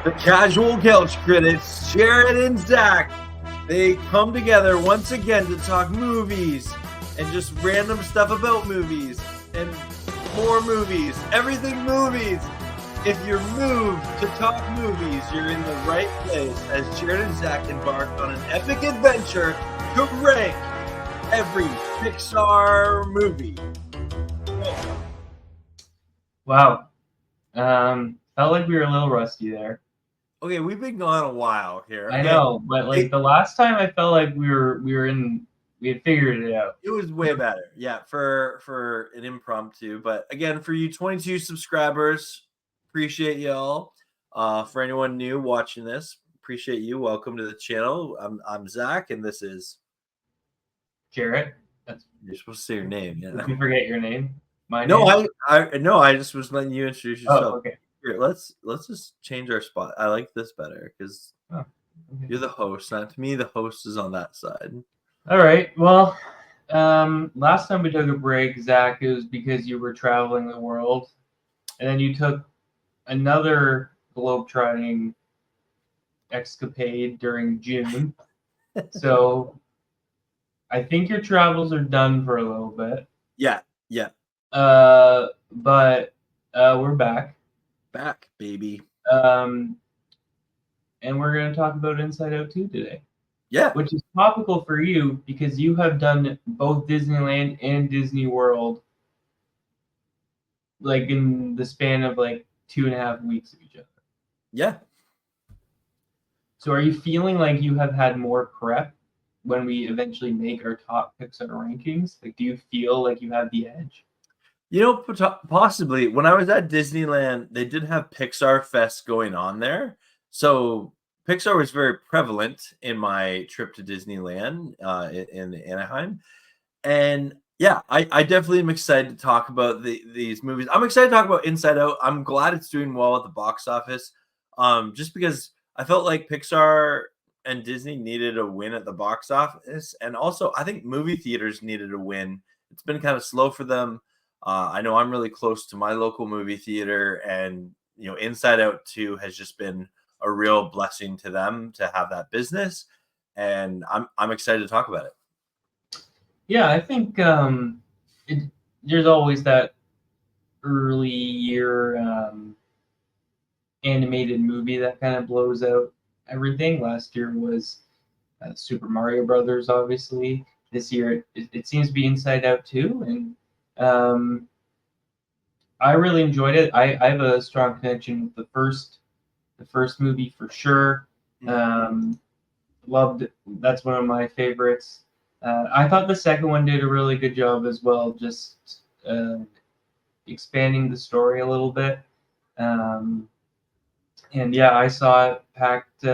The Casual Couch Critics, Jarrett and Zach, they come together once again to talk movies and just random stuff about movies and more movies, everything movies. If you're moved to talk movies, you're in the right place as Jarrett and Zach embark on an epic adventure to rank every PIXAR movie. Wow. Felt like we were a little rusty there. Okay, we've been gone a while here. I know, but like the last time I felt like we had figured it out. It was way better. Yeah, for an impromptu. But again, for you 22 subscribers, appreciate y'all. For anyone new watching this, appreciate you. Welcome to the channel. I'm Zach, and this is Jarrett. You're supposed to say your name. Yeah. Did you forget your name? No, I just was letting you introduce yourself. Oh, okay. Here, let's just change our spot. I like this better because you're the host. Not to me, the host is on that side. All right. Well, last time we took a break, Zach, it was because you were traveling the world, and then you took another globetrotting escapade during June. So I think your travels are done for a little bit. Yeah. But we're back. Back, baby. And we're going to talk about Inside Out 2 today. Yeah. Which is topical for you because you have done both Disneyland and Disney World like in the span of like 2.5 weeks of each other. Yeah. So are you feeling like you have had more prep when we eventually make our top PIXAR rankings? Like, do you feel like you have the edge? You know, possibly. When I was at Disneyland, they did have PIXAR Fest going on there. So PIXAR was very prevalent in my trip to Disneyland in Anaheim. And yeah, I definitely am excited to talk about these movies. I'm excited to talk about Inside Out. I'm glad it's doing well at the box office. Just because I felt like PIXAR and Disney needed a win at the box office. And also, I think movie theaters needed a win. It's been kind of slow for them. I know I'm really close to my local movie theater, and Inside Out 2 has just been a real blessing to them to have that business, and I'm excited to talk about it. Yeah, I think there's always that early year animated movie that kind of blows out everything. Last year was Super Mario Brothers, obviously. This year it seems to be Inside Out 2, and I really enjoyed it. I have a strong connection with the first movie for sure. Loved it. That's one of my favorites. I thought the second one did a really good job as well, just expanding the story a little bit. And yeah, I saw it packed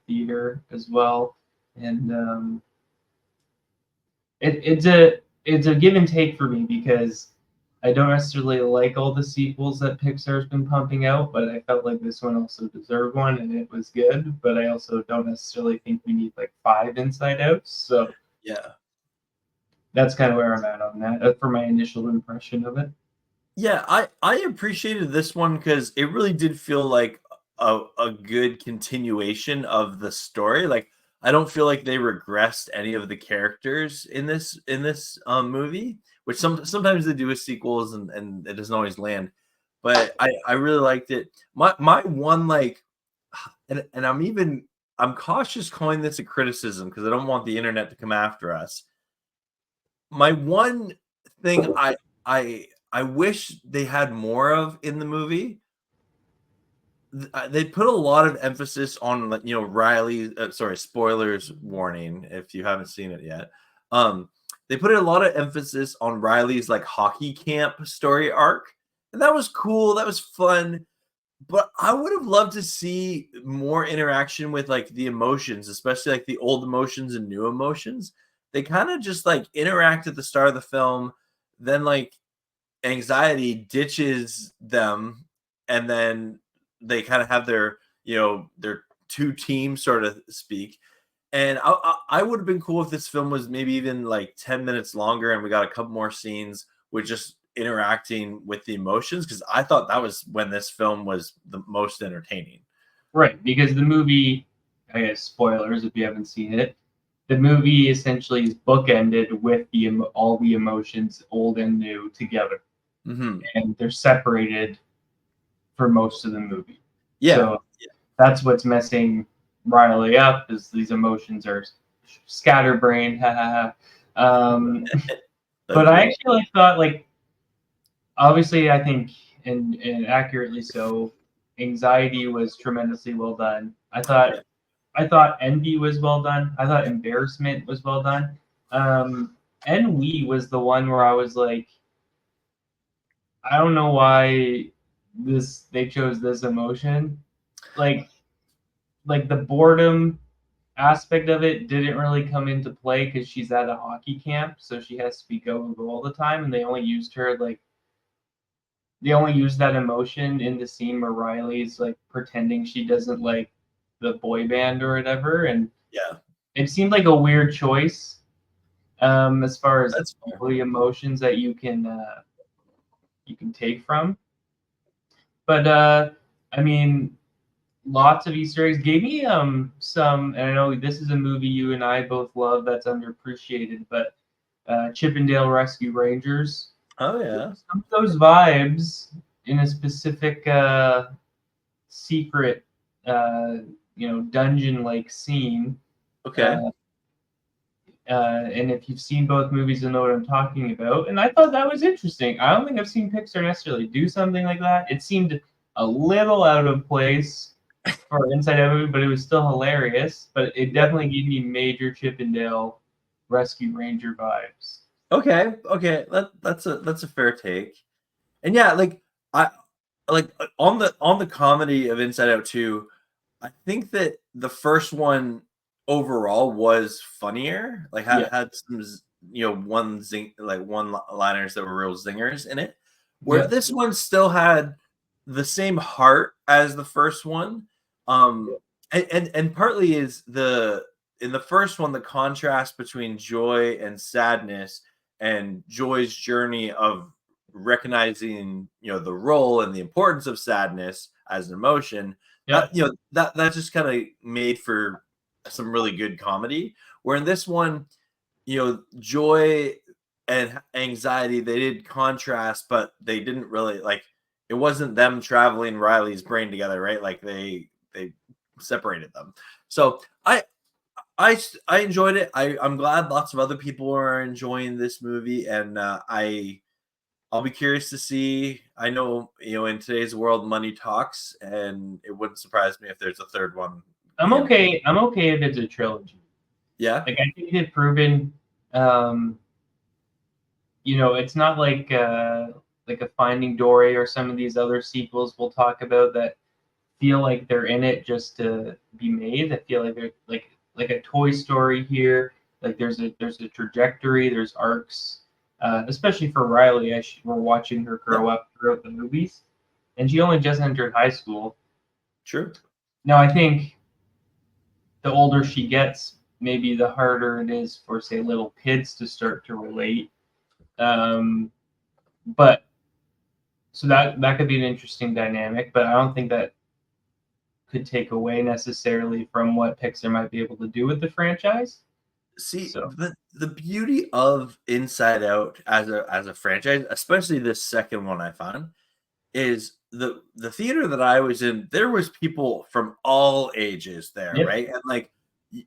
theater as well, and it's a give and take for me because I don't necessarily like all the sequels that Pixar's been pumping out, but I felt like this one also deserved one and it was good. But I also don't necessarily think we need like 5 Inside Outs. So yeah, that's kind of where I'm at on that for my initial impression of it. Yeah, I appreciated this one because it really did feel like a good continuation of the story. Like, I don't feel like they regressed any of the characters in this movie, which sometimes they do with sequels and it doesn't always land. But I really liked it. My one and I'm cautious calling this a criticism because I don't want the internet to come after us. My one thing I wish they had more of in the movie. They put a lot of emphasis on Riley. Sorry, spoilers warning if you haven't seen it yet. They put a lot of emphasis on Riley's like hockey camp story arc, and that was cool. That was fun, but I would have loved to see more interaction with like the emotions, especially like the old emotions and new emotions. They kind of just like interact at the start of the film, then like anxiety ditches them, and then they kind of have their two teams, sort of speak. And I would have been cool if this film was maybe even like 10 minutes longer and we got a couple more scenes with just interacting with the emotions, because I thought that was when this film was the most entertaining. Right, because the movie, I guess spoilers if you haven't seen it, the movie essentially is bookended with all the emotions, old and new, together, Mm-hmm. and they're separated for most of the movie. Yeah. So that's what's messing Riley up is these emotions are scatterbrained. Ha ha ha. But That's I good. actually thought like obviously I think and accurately so, anxiety was tremendously well done. Yeah. I thought envy was well done. I thought embarrassment was well done. Ennui was the one where I was like, I don't know why they chose this emotion. Like the boredom aspect of it didn't really come into play because she's at a hockey camp, so she has to be go all the time, and they only used that emotion in the scene where Riley's like pretending she doesn't like the boy band or whatever, and Yeah. it seemed like a weird choice as far as That's fair. the emotions that you can take from. But I mean, lots of Easter eggs. Gave me some, and I know this is a movie you and I both love that's underappreciated, but Chippendale Rescue Rangers. Oh yeah. Some of those vibes in a specific secret, uh, dungeon-like scene. Okay. Uh, and if you've seen both movies, you'll know what I'm talking about. And I thought that was interesting. I don't think I've seen Pixar necessarily do something like that. It seemed a little out of place for an Inside Out movie, but it was still hilarious. But it Yeah. definitely gave me major Chippendale Rescue Ranger vibes. Okay. Okay. That's a fair take. And yeah, like I like on the comedy of Inside Out 2, I think that the first one overall was funnier. Like Yeah, had some one zing like one liners that were real zingers in it. Where yeah, this one still had the same heart as the first one. And partly is the in the first one the contrast between joy and sadness and Joy's journey of recognizing the role and the importance of sadness as an emotion yeah, that just kind of made for some really good comedy. Where in this one, joy and anxiety they did contrast, but they didn't really like. It wasn't them traveling Riley's brain together, right? Like they separated them. So I enjoyed it. I'm glad lots of other people are enjoying this movie, and I'll be curious to see. I know, in today's world, money talks, and it wouldn't surprise me if there's a third one I'm being. okay. I'm okay if it's a trilogy. Yeah. Like I think they've proven, um, it's not like a Finding Dory or some of these other sequels we'll talk about that feel like they're in it just to be made. I feel like they're like a Toy Story here. Like there's a trajectory, there's arcs, especially for Riley as we're watching her Yeah. grow up throughout the movies, and she only just entered high school. True. Now I think the older she gets, maybe the harder it is for say little kids to start to relate. Um, but so that could be an interesting dynamic, but I don't think that could take away necessarily from what Pixar might be able to do with the franchise. See, So the beauty of Inside Out as a franchise, especially this second one I found, is the theater that I was in, there was people from all ages there, yep, right? And like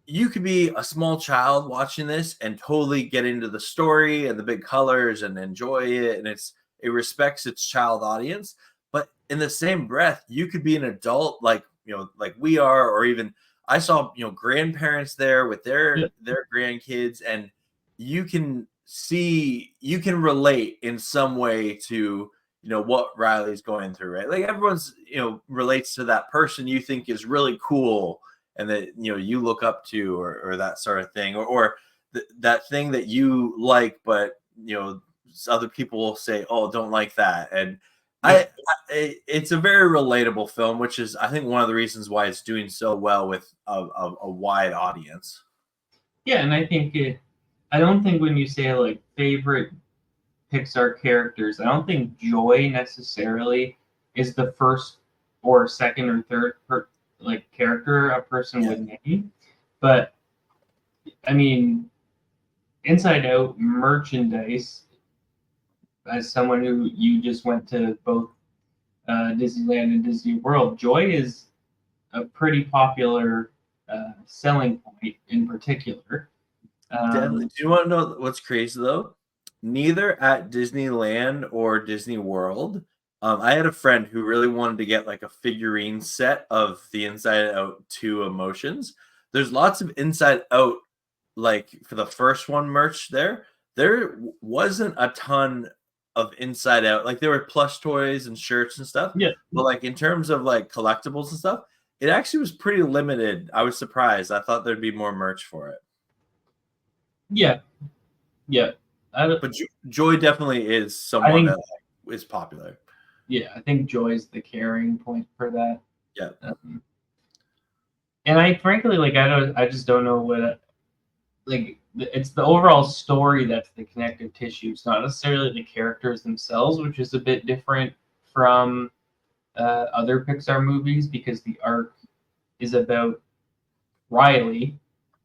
you could be a small child watching this and totally get into the story and the big colors and enjoy it, and it respects its child audience. But in the same breath, you could be an adult like we are, or even I saw grandparents there with their yep, their grandkids, and you can relate in some way to what Riley's going through, right? Like everyone's relates to that person you think is really cool and that you look up to, or that sort of thing, or that thing that you like, but other people will say, oh, don't like that. And yep. it's a very relatable film, which is I think one of the reasons why it's doing so well with a wide audience. Yeah, and I think I don't think when you say like favorite Pixar characters, I don't think Joy necessarily is the first or second or third like character a person would name, but I mean, Inside Out merchandise, as someone who you just went to both Disneyland and Disney World, Joy is a pretty popular selling point in particular. Definitely. Do you want to know what's crazy though? Neither at Disneyland or Disney World. I had a friend who really wanted to get like a figurine set of the Inside Out 2 emotions. There's lots of Inside Out, like for the first one merch there. There wasn't a ton of Inside Out. Like there were plush toys and shirts and stuff. Yeah. But like in terms of like collectibles and stuff, it actually was pretty limited. I was surprised. I thought there'd be more merch for it. Yeah. But Joy definitely is someone that is popular. Yeah, I think Joy is the carrying point for that. Yeah. And I frankly I just don't know what it's the overall story that's the connective tissue. It's not necessarily the characters themselves, which is a bit different from other Pixar movies because the arc is about Riley,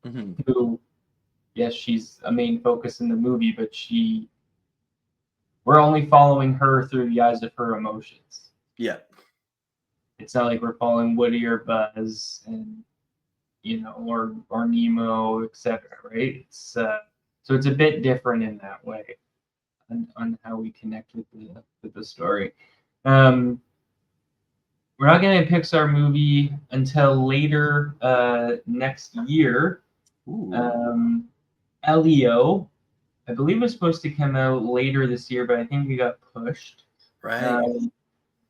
who, yes, she's a main focus in the movie, but we're only following her through the eyes of her emotions. Yeah. It's not like we're following Woody or Buzz and or Nemo, etc. Right? It's so it's a bit different in that way on how we connect with the story. We're not getting a Pixar movie until later next year. Elio, I believe, was supposed to come out later this year, but I think we got pushed. Right.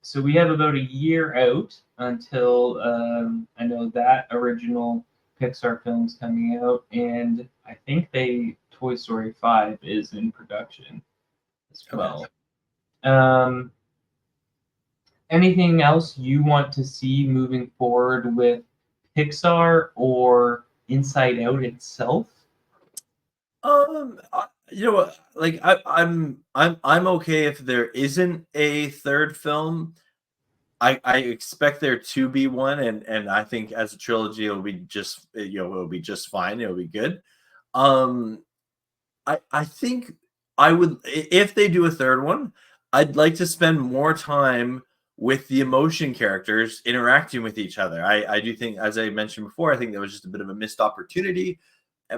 So we have about a year out until I know that original Pixar film's coming out, and I think Toy Story 5 is in production as well. Anything else you want to see moving forward with Pixar or Inside Out itself? You know what? Like I'm okay if there isn't a third film. I expect there to be one, and I think as a trilogy it'll be just it'll be just fine. It'll be good. I think I would, if they do a third one, I'd like to spend more time with the emotion characters interacting with each other. I do think, as I mentioned before, I think that was just a bit of a missed opportunity,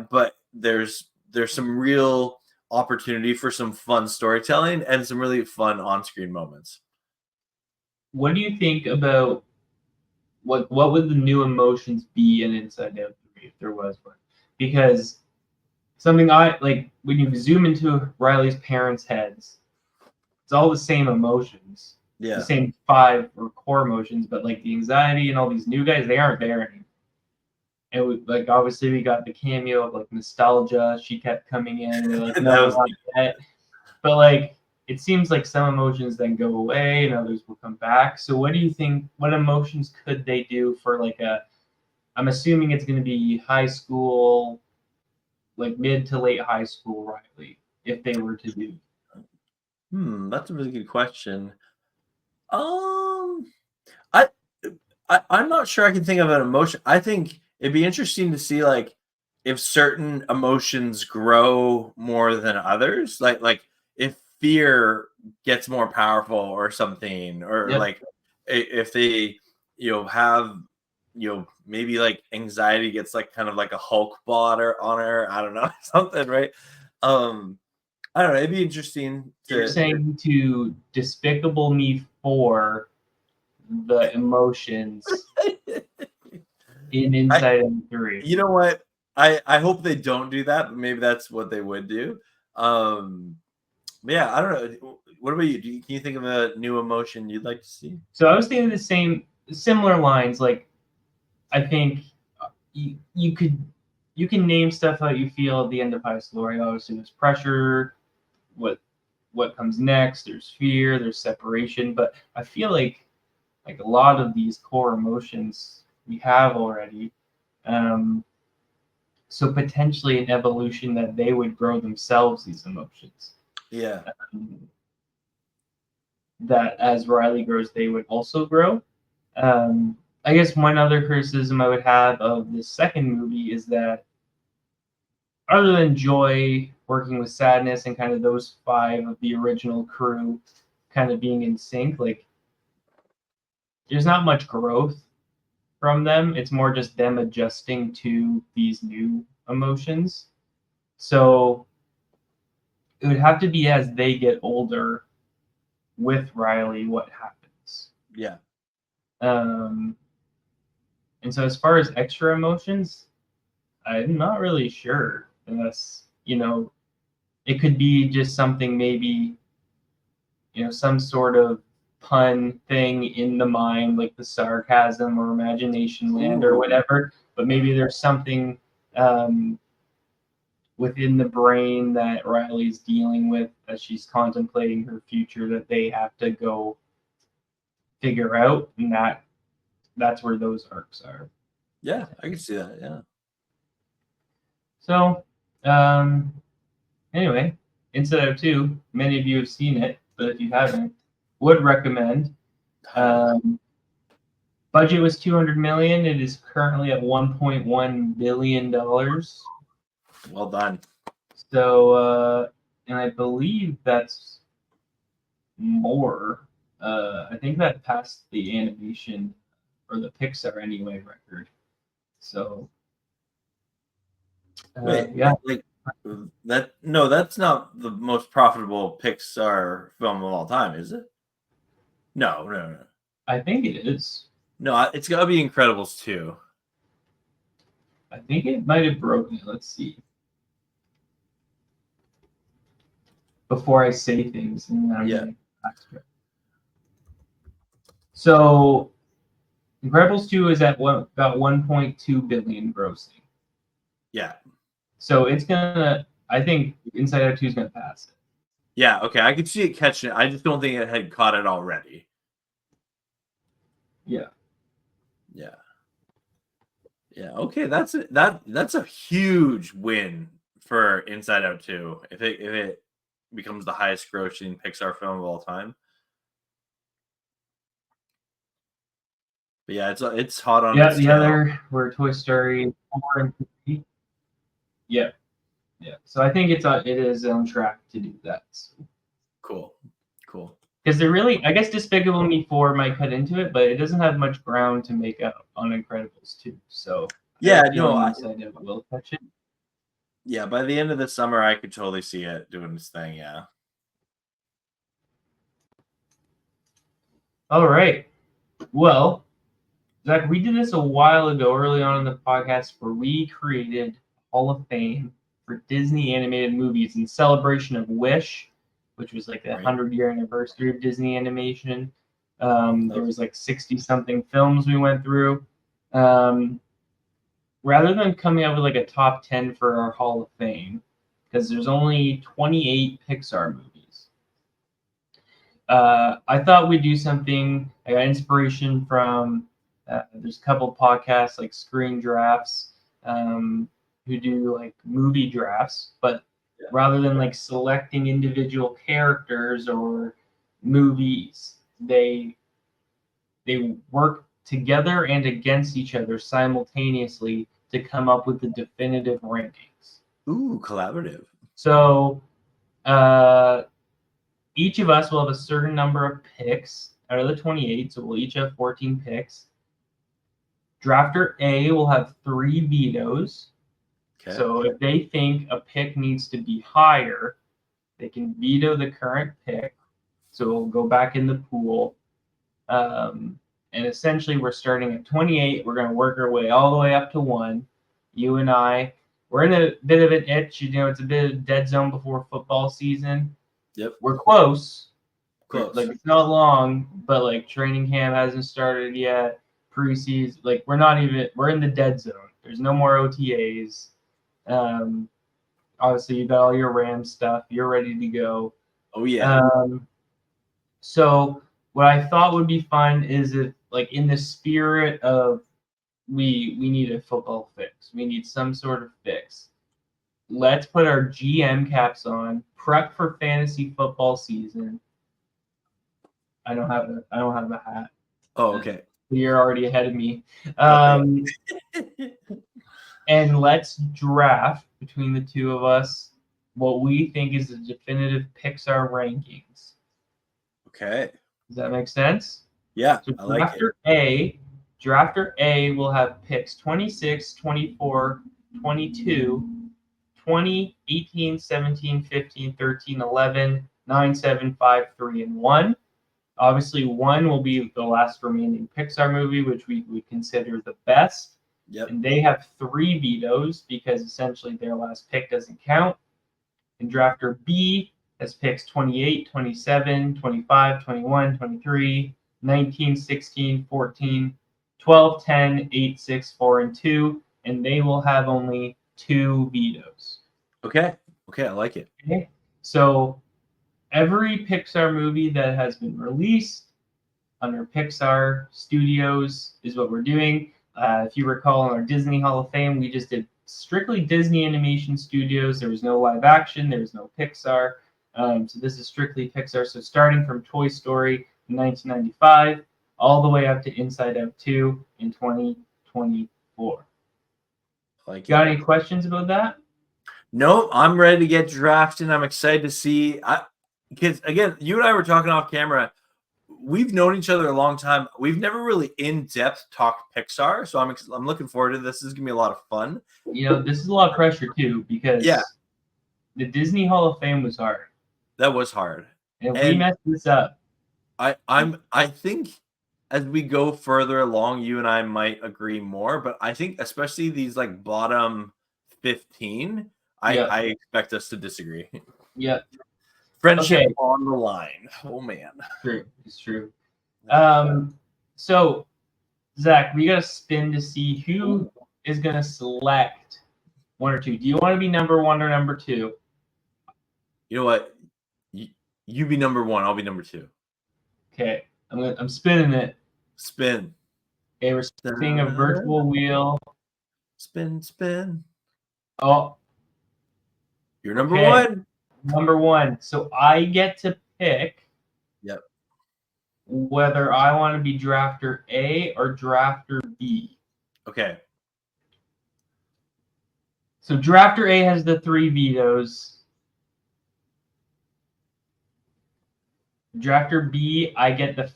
but there's some real opportunity for some fun storytelling and some really fun on-screen moments. What do you think about what would the new emotions be in Inside Out 3 if there was one? Because something I like when you zoom into Riley's parents' heads, it's all the same emotions. Yeah. The same 5 or core emotions, but like the anxiety and all these new guys, they aren't there anymore. And like obviously we got the cameo of like nostalgia. She kept coming in and like no, not yet. But like it seems like some emotions then go away and others will come back. So what do you think? What emotions could they do for like I'm assuming it's going to be high school, like mid to late high school Riley, if they were to do. That's a really good question. I'm not sure I can think of an emotion. I think it'd be interesting to see like if certain emotions grow more than others, like if fear gets more powerful or something, or like if they have maybe like anxiety gets like kind of like a Hulk bot or on her, I don't know, something, right? I don't know, it'd be interesting You're saying to Despicable Me 4 the emotions in Inside Out 3. You know what? I hope they don't do that, but maybe that's what they would do. But yeah, I don't know. What about you? Can you think of a new emotion you'd like to see? So I was thinking similar lines. Like, I think you can name stuff how you feel at the end of high school. Right? Obviously, there's pressure. What comes next? There's fear. There's separation. But I feel like a lot of these core emotions we have already. So potentially an evolution that they would grow themselves, these emotions. Yeah. That as Riley grows, they would also grow. I guess one other criticism I would have of the second movie is that other than Joy working with Sadness and kind of those 5 of the original crew kind of being in sync, like there's not much growth from them. It's more just them adjusting to these new emotions. So it would have to be as they get older with Riley what happens. Yeah. And so as far as extra emotions, I'm not really sure unless, it could be just something maybe, some sort of pun thing in the mind, like the sarcasm or imagination land or whatever. But maybe there's something within the brain that Riley's dealing with as she's contemplating her future that they have to go figure out, and that's where those arcs are. Yeah, I can see that. Yeah. So, anyway, Inside Out 2, many of you have seen it, but if you haven't, would recommend. Budget was $200 million. It is currently at $1.1 billion. Well done. So, and I believe that's more. I think that passed the animation or the PIXAR anyway record. So, Wait, yeah. like that's not the most profitable PIXAR film of all time, is it? No. I think it is. No, it's gotta be Incredibles 2. I think it might have broken it. Let's see. Before I say things, and I'm Yeah. So, Incredibles 2 is at about 1.2 billion grossing. Yeah. So it's gonna. I think Inside Out 2 is gonna pass it. Yeah. Okay, I could see it catching it. I just don't think it had caught it already. Yeah. Okay, that's a huge win for Inside Out 2 if it becomes the highest grossing Pixar film of all time. But yeah, it's hot on. Yeah, the other were Toy Story 4 and 3. Yeah. So I think it is on track to do that. So. Cool. Because they're really, I guess Despicable Me 4 might cut into it, but it doesn't have much ground to make up on Incredibles 2. So yeah, Inside Out will catch it. Yeah, by the end of the summer, I could totally see it doing its thing. Yeah. All right. Well, Zach, we did this a while ago, early on in the podcast, where we created Hall of Fame for Disney animated movies in celebration of Wish, which was like the 100-year anniversary of Disney animation. There was like 60-something films we went through. Rather than coming up with like a top 10 for our Hall of Fame, because there's only 28 Pixar movies, I thought we'd do something. I got inspiration from there's a couple podcasts like Screen Drafts who do like movie drafts, but rather than like selecting individual characters or movies, they work together and against each other simultaneously to come up with the definitive rankings. Ooh, collaborative. So each of us will have a certain number of picks out of the 28, so we'll each have 14 picks. Drafter A will have 3 vetoes. Okay. So if they think a pick needs to be higher, they can veto the current pick. So it'll go back in the pool. And essentially, we're starting at 28. We're going to work our way all the way up to 1. You and I, we're in a bit of an itch. It's a bit of dead zone before football season. Yep. We're close. Like, it's not long, but like training camp hasn't started yet. Preseason, like we're in the dead zone. There's no more OTAs. Obviously, you got all your Ram stuff. You're ready to go. Oh yeah. So what I thought would be fun is if, like, in the spirit of we need a football fix, we need some sort of fix. Let's put our GM caps on, prep for fantasy football season. I don't have a hat. Oh, okay. You're already ahead of me. Okay. And let's draft between the two of us what we think is the definitive Pixar rankings. Okay. Does that make sense? Yeah, So I like it. Drafter A will have picks 26, 24, 22, 20, 18, 17, 15, 13, 11, 9, 7, 5, 3, and 1. Obviously, 1 will be the last remaining Pixar movie, which we would consider the best. Yep. And they have 3 vetoes because essentially their last pick doesn't count. And drafter B has picks 28, 27, 25, 21, 23, 19, 16, 14, 12, 10, 8, 6, 4, and 2. And they will have only 2 vetoes. Okay. Okay, I like it. Okay? So every Pixar movie that has been released under Pixar Studios is what we're doing. If you recall, in our Disney Hall of Fame, we just did strictly Disney Animation Studios. There was no live action. There was no Pixar. So this is strictly Pixar. So starting from Toy Story in 1995 all the way up to Inside Out 2 in 2024. Got any questions about that? No, I'm ready to get drafted. I'm excited to see. Because again, you and I were talking off camera. We've known each other a long time. We've never really in depth talked Pixar, so I'm looking forward to this. This is gonna be a lot of fun. This is a lot of pressure too because the Disney Hall of Fame was hard. That was hard, and we messed this up. I think as we go further along, you and I might agree more, but I think especially these like bottom 15, I expect us to disagree. Yeah. Friendship on the line. Oh man. True. It's true. So Zach, we gotta spin to see who is gonna select 1 or 2. Do you want to be number 1 or number 2? You know what? You be number 1. I'll be number 2. Okay. I'm spinning it. Spin. Okay, we're spinning a virtual wheel. Spin, spin. Oh. You're number 1. Number 1. So I get to pick whether I want to be drafter A or drafter B. Okay. So drafter A has the 3 vetoes. Drafter B, I get the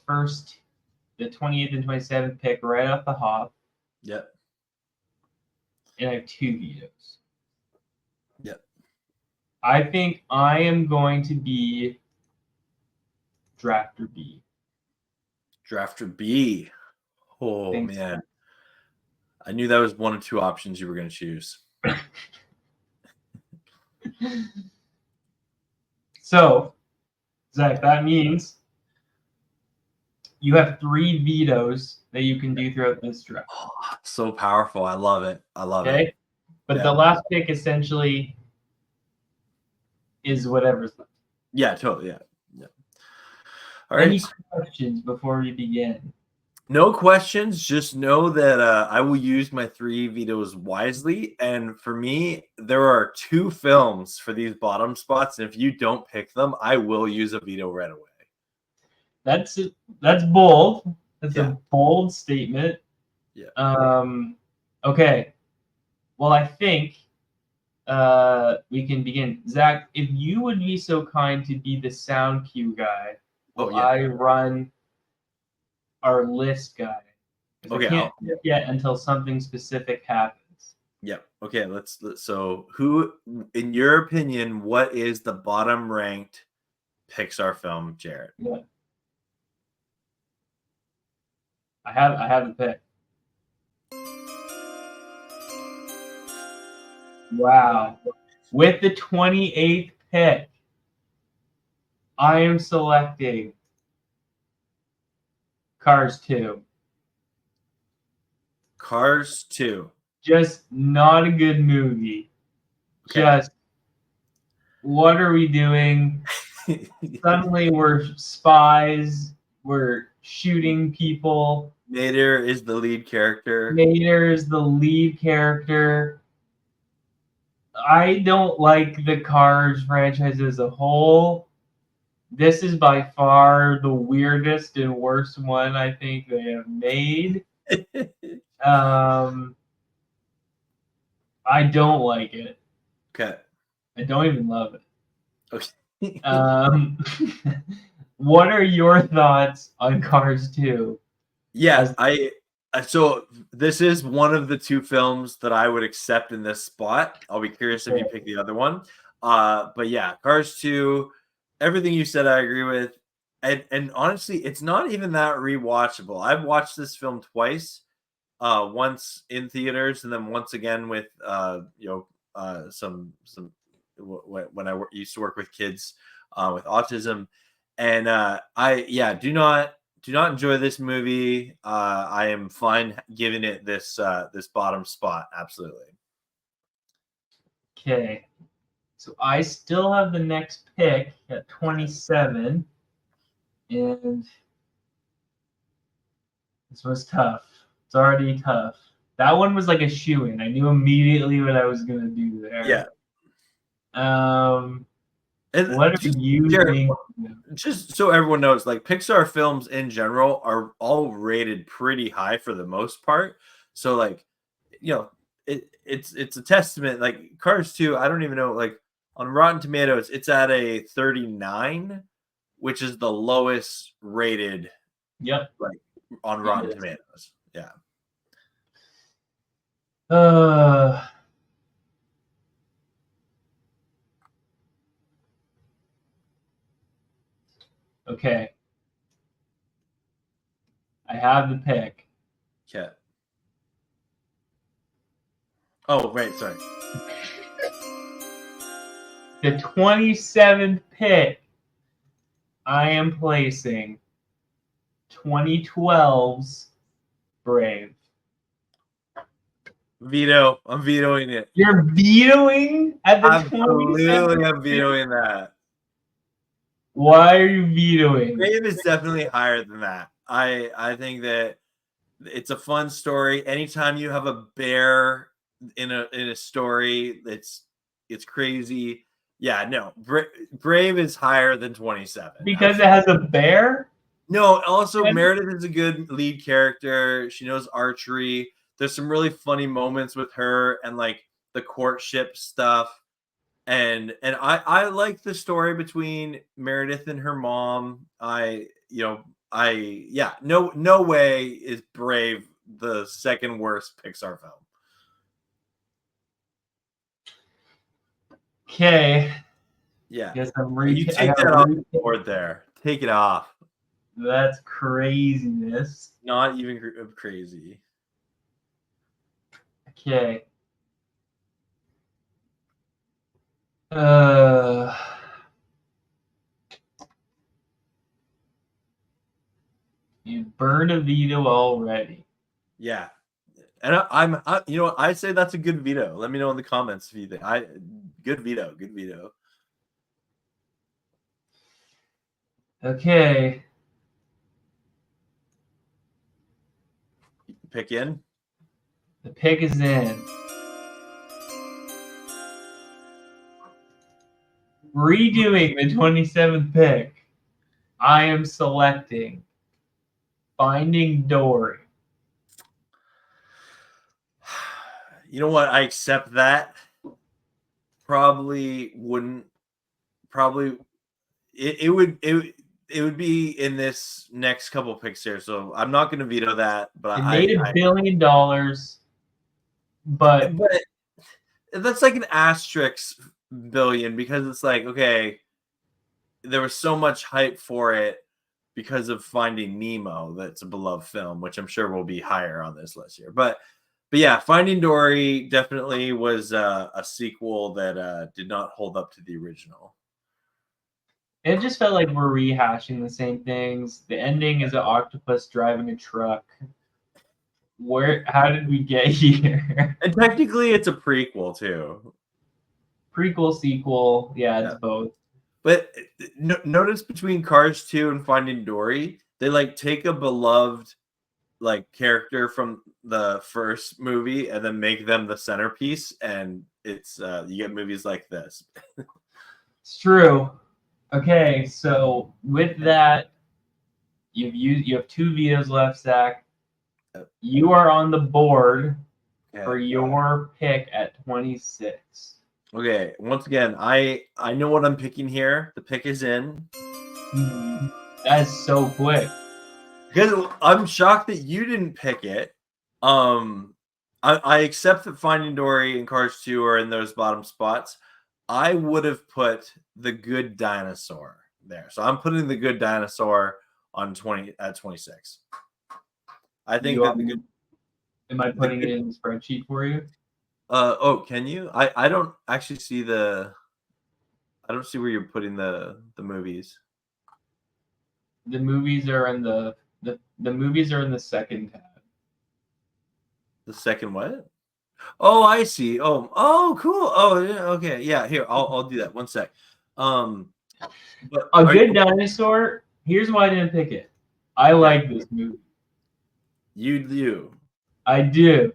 28th and 27th pick right off the hop. Yep. And I have 2 vetoes. Yep. I think I am going to be drafter B. Drafter B. Oh, man. I knew that was 1 or 2 options you were going to choose. So, Zach, that means you have 3 vetoes that you can do throughout this draft. Oh, so powerful. I love it. I love it. But the last pick essentially is whatever's left. Yeah, totally. Yeah. All right. Any questions before we begin? No questions. Just know that I will use my 3 vetoes wisely. And for me, there are 2 films for these bottom spots. And if you don't pick them, I will use a veto right away. That's bold. That's a bold statement. Yeah. Okay. Well, I think we can begin. Zach, if you would be so kind to be the sound cue guy, I run our list guy. I can't pick yet until something specific happens. Yep. Okay. So, who, in your opinion, what is the bottom ranked Pixar film, Jarrett? Yeah. I have a pick. Wow. With the 28th pick, I am selecting Cars 2. Cars 2. Just not a good movie. Okay. Just, what are we doing? Suddenly we're spies. We're shooting people. Mater is the lead character. I don't like the Cars franchise as a whole. This is by far the weirdest and worst one I think they have made. I don't like it. Okay. I don't even love it. Okay. What are your thoughts on Cars 2? Yeah, so this is one of the two films that I would accept in this spot. I'll be curious if you pick the other one. But yeah, Cars 2, everything you said I agree with. And honestly, it's not even that rewatchable. I've watched this film twice. Once in theaters and then once again with some when I used to work with kids with autism, and I do not enjoy this movie. I am fine giving it this bottom spot. Absolutely. Okay, so I still have the next pick at 27, and this was tough. It's already tough. That one was like a shoo-in. I knew immediately what I was gonna do there. Yeah. What are you thinking? Just so everyone knows, like Pixar films in general are all rated pretty high for the most part. So like, it's a testament. Like Cars 2, I don't even know, like on Rotten Tomatoes, it's at a 39, which is the lowest rated. Yep. Like on Rotten Tomatoes. Yeah. Okay. I have the pick. Okay. Oh, right. Sorry. The 27th pick, I am placing 2012's Brave. Veto. I'm vetoing it. You're vetoing at the 27th Absolutely, I'm vetoing that. Why are you vetoing? Brave is definitely higher than that. I think that it's a fun story. Anytime you have a bear in a story, it's crazy. Yeah, no, Brave is higher than 27 because it has a bear. No, also Meredith is a good lead character. She knows archery. There's some really funny moments with her and like the courtship stuff. And I like the story between Meredith and her mom. No way is Brave the second worst Pixar film. Okay. Yeah. Guess you take that off the board there. Take it off. That's craziness. Not even crazy. Okay. You burned a veto already. Yeah. And I say that's a good veto. Let me know in the comments if you think good veto. Okay. Pick in. The pick is in. Redoing the 27th pick, I am selecting Finding Dory. You know what? I accept that. Probably wouldn't. Probably it would be in this next couple picks here. So I'm not going to veto that. But it made $1 billion, but that's like an asterisk billion because it's like, okay, there was so much hype for it because of Finding Nemo. That's a beloved film, which I'm sure will be higher on this list here. But yeah, Finding Dory definitely was a sequel that did not hold up to the original. It just felt like we're rehashing the same things. The ending is an octopus driving a truck. How did we get here? And technically, it's a prequel too. Prequel, sequel, yeah, it's both. But notice between Cars 2 and Finding Dory, they like take a beloved like character from the first movie and then make them the centerpiece, and it's you get movies like this. It's true. Okay, so with that, you have 2 vetoes left, Zach. You are on the board for your pick at 26. Okay, once again, I know what I'm picking here. The pick is in. That is so quick. Because I'm shocked that you didn't pick it. I accept that Finding Dory and Cars 2 are in those bottom spots. I would have put The Good Dinosaur there. So I'm putting The Good Dinosaur on 20 at 26. I think that the good. Am I putting it in the spreadsheet for you? Oh, can you? I don't actually see the. I don't see where you're putting the movies. The movies are in the movies are in the second tab. The second what? Oh, I see. Oh, cool. Oh, yeah. Okay, yeah. Here, I'll do that. One sec. But A Good Dinosaur. Here's why I didn't pick it. I like this movie. You do. I do.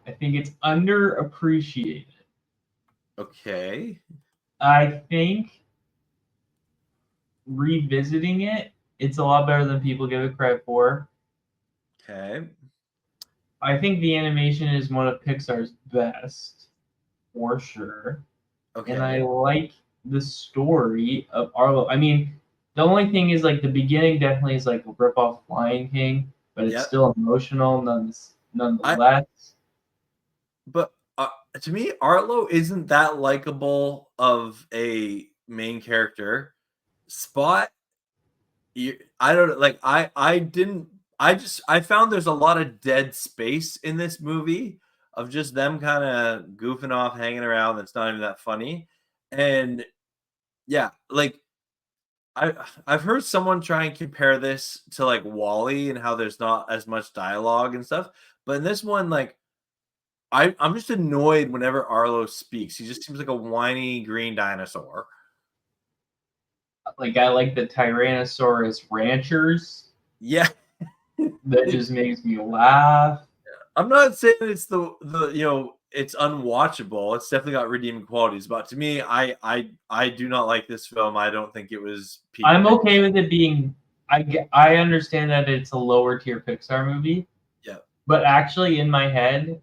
I think it's underappreciated. Okay. I think revisiting it, it's a lot better than people give it credit for. Okay. I think the animation is one of Pixar's best, for sure. Okay. And I like the story of Arlo. I mean, the only thing is like the beginning definitely is like a rip off Lion King, but it's still emotional nonetheless. But to me, Arlo isn't that likable of a main character. Spot, I don't like. I didn't. I found there's a lot of dead space in this movie of just them kind of goofing off, hanging around. That's not even that funny. And yeah, like I've heard someone try and compare this to like Wall-E and how there's not as much dialogue and stuff. But in this one, like I'm just annoyed whenever Arlo speaks. He just seems like a whiny green dinosaur. Like I like the Tyrannosaurus ranchers. Yeah. That just makes me laugh. I'm not saying it's the it's unwatchable. It's definitely got redeeming qualities, but to me, I do not like this film. I don't think it was peak. I'm okay with it being. I understand that it's a lower tier Pixar movie. Yeah. But actually, in my head,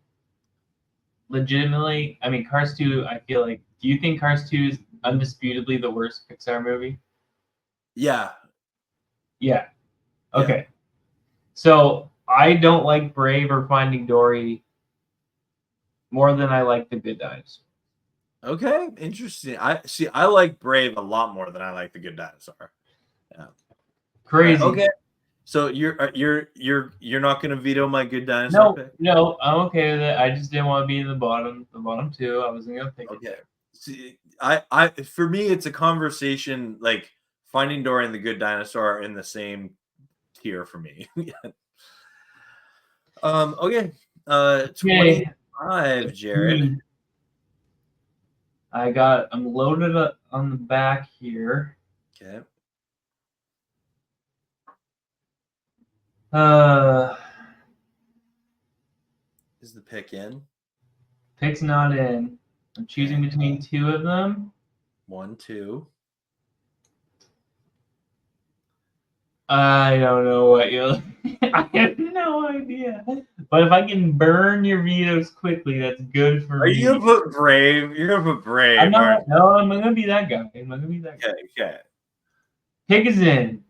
legitimately, I mean, Cars 2. I feel like. Do you think Cars 2 is undisputably the worst Pixar movie? Yeah. Yeah. Okay. Yeah. So I don't like Brave or Finding Dory more than I like The Good Dinosaur. Okay, interesting. I like Brave a lot more than I like The Good Dinosaur. Yeah. Crazy. Right, okay. So you're not gonna veto my Good Dinosaur pick? No, I'm okay with it. I just didn't want to be in the bottom 2. I wasn't gonna pick it. Okay. See, I for me it's a conversation like Finding Dory and The Good Dinosaur are in the same tier for me. Okay. 25, Jared. I'm loaded up on the back here. Okay. Is the pick in? Pick's not in. I'm choosing between 2 of them. 1, 2. I don't know what you're. I have no idea. But if I can burn your vetoes quickly, that's good for me. Are you gonna put Brave? You're gonna put Brave. I'm not. No, I'm gonna be that guy. I'm gonna be that guy. Okay. Pick is in.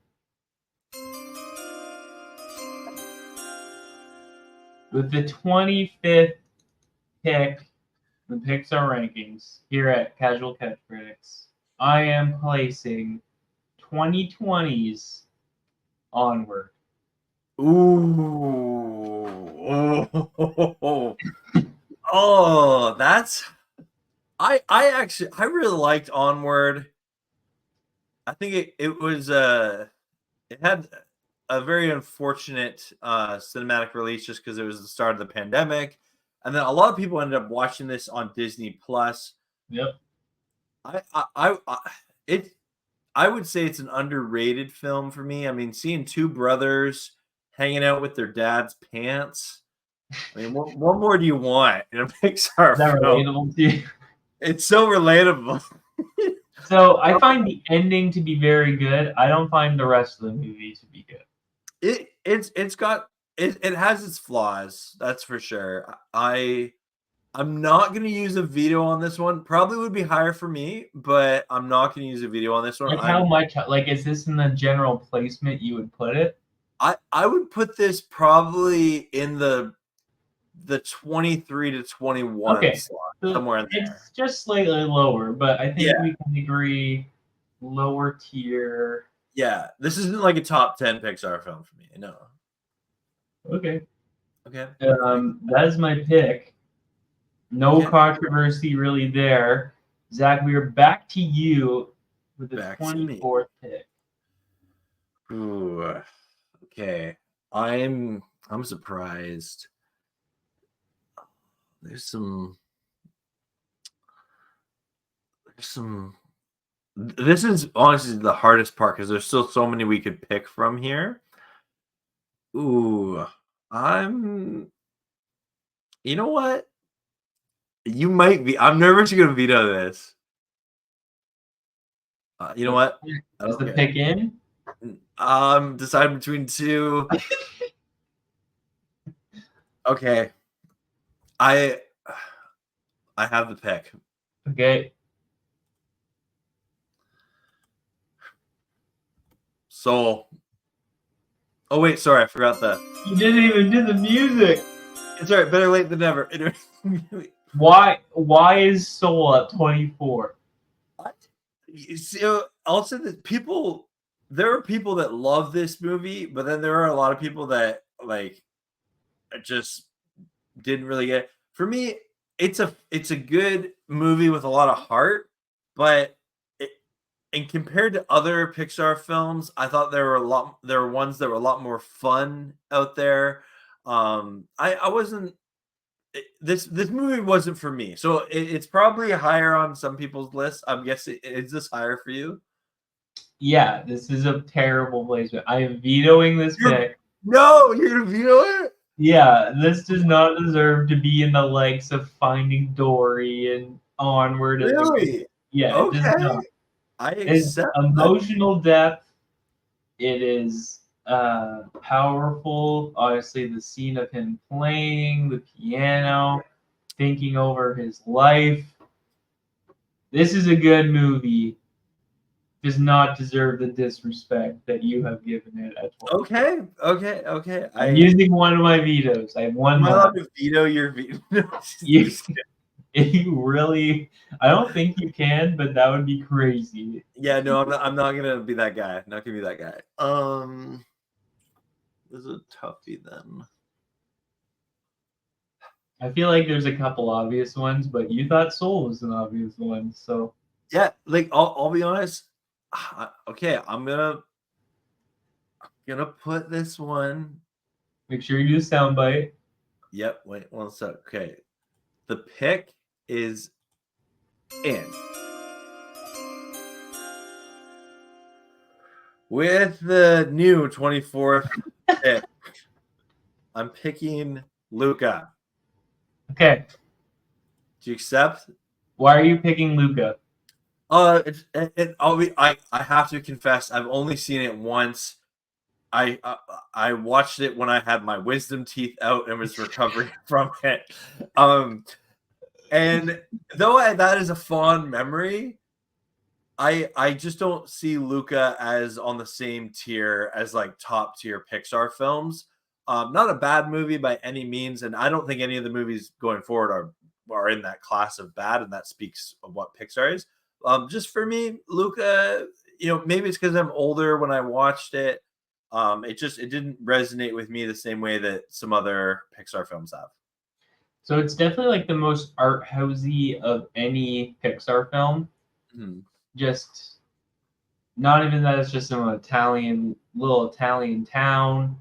With the 25th pick, the PIXAR rankings here at Casual Catch Critics, I am placing 2020's Onward. Ooh. Oh, that's. I really liked Onward. I think it was it had a very unfortunate cinematic release just because it was the start of the pandemic, and then a lot of people ended up watching this on Disney Plus. Yep. I would say it's an underrated film for me. I mean, seeing 2 brothers hanging out with their dad's pants. I mean, what more do you want in a Pixar film? Relatable to you? It's so relatable. So I find the ending to be very good. I don't find the rest of the movie to be good. It has its flaws, that's for sure. I'm not gonna use a veto on this one. Probably would be higher for me, but I'm not gonna use a veto on this one. Like how much? Like, is this in the general placement you would put it? I would put this probably in the 23 to 21 Okay, slot, so somewhere in there. it's just slightly lower, but I think Yeah, we can agree lower tier. yeah. This isn't like a top 10 Pixar film for me. No. Okay. Okay. That is my pick. No Okay. controversy really there. Zach, we are back to you with the Back to me. 24th pick. Ooh. Okay. I'm surprised. There's some. This is honestly the hardest part because there's still so many we could pick from here. Ooh, I'm. You know what? You might be. I'm nervous you're gonna veto this. You know what? I Is don't the care. pick in? Deciding between two. Okay, I have the pick. Okay. Soul. Oh wait, sorry, I forgot the. You didn't even do the music. It's alright, better late than never. Why is Soul at 24? I'll say that there are people that love this movie, but then there are a lot of people that like just didn't really get it. For me, it's a good movie with a lot of heart, but and compared to other Pixar films, I thought there were ones that were a lot more fun out there. I wasn't this movie wasn't for me, so it's probably higher on some people's list. I'm guessing, is this higher for you? Yeah, this is a terrible placement. I am vetoing this pick. No, you're gonna veto it? Yeah, this does not deserve to be in the likes of Finding Dory and Onward. Really? Yeah, it does Okay, not. I It's accept that. emotional depth. It is powerful. Obviously, the scene of him playing the piano, thinking over his life. This is a good movie. Does not deserve the disrespect that you have given it at 12. Okay. I'm using one of my vetoes. I have one Am I allowed left. to veto your veto? You, if you really, I don't think you can, but that would be crazy. Yeah, no, I'm not gonna be that guy. Not gonna be that guy. This is a toughie then. I feel like there's a couple obvious ones, but you thought Soul was an obvious one, so Yeah, like I'll be honest. Okay, I'm gonna put this one. make sure you do soundbite. Yep, wait one sec. Okay. The pick is in. With the new 24th pick, I'm picking Luca. Okay, Do you accept? why are you picking Luca? I have to confess, I've only seen it once. I watched it when I had my wisdom teeth out and was recovering from it. And though that is a fond memory, I just don't see Luca as on the same tier as like top tier Pixar films. Not a bad movie by any means, and I don't think any of the movies going forward are in that class of bad, and that speaks of what Pixar is. Just for me, Luca, maybe it's because I'm older when I watched it. It didn't resonate with me the same way that some other Pixar films have. So it's definitely like the most art housey of any Pixar film. Hmm. Just not even that it's just an little Italian town,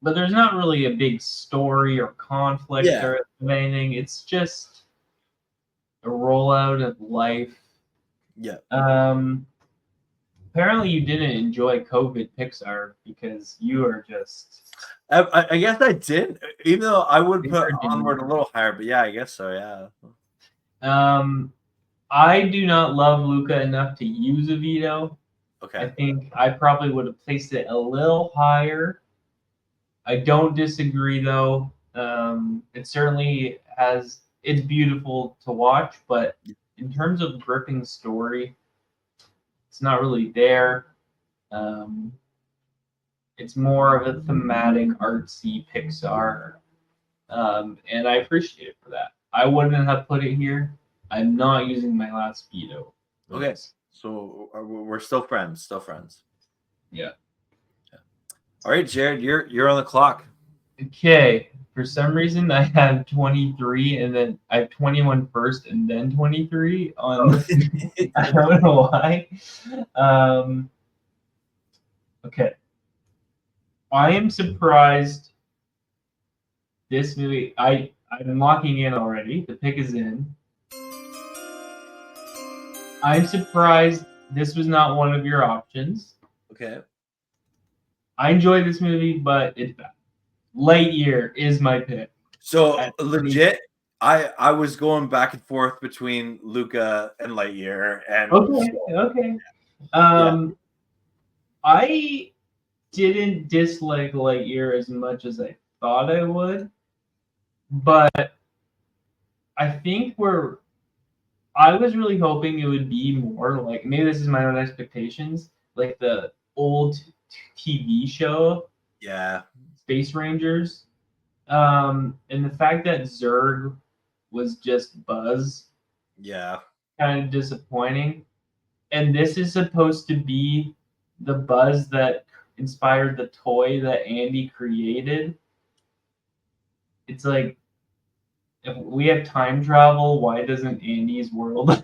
but there's not really a big story or conflict Yeah. or anything. It's just a rollout of life. Yeah. Apparently you didn't enjoy COVID Pixar because you are just. I guess I did, even though I would put Weird. Onward a little higher, but yeah, I guess so. Yeah. I do not love Luca enough to use a veto. I Okay. think I probably would have placed it a little higher. I don't disagree though. It certainly has. It's beautiful to watch, but in terms of gripping story, it's not really there. Um, it's more of a thematic, artsy Pixar, and I appreciate it for that. I wouldn't have put it here. I'm not using my last veto. Okay. So we're still friends. Still friends. Yeah. All right, Jared, you're on the clock. Okay. For some reason, I have 23, and then I have 21 first, and then 23 on. I don't know why. Um, okay. I am surprised. This movie, I'm locking in already. The pick is in. I'm surprised this was not one of your options. Okay. I enjoy this movie, but it's bad. Lightyear is my pick. So At legit, I was going back and forth between Luca and Lightyear, and Okay. yeah, I didn't dislike Lightyear as much as I thought I would, but I think I was really hoping it would be more like, maybe this is my own expectations, like the old TV show yeah, Space Rangers. And the fact that Zurg was just Buzz, yeah, kind of disappointing. And this is supposed to be the Buzz that inspired the toy that Andy created. It's like, if we have time travel, why doesn't Andy's world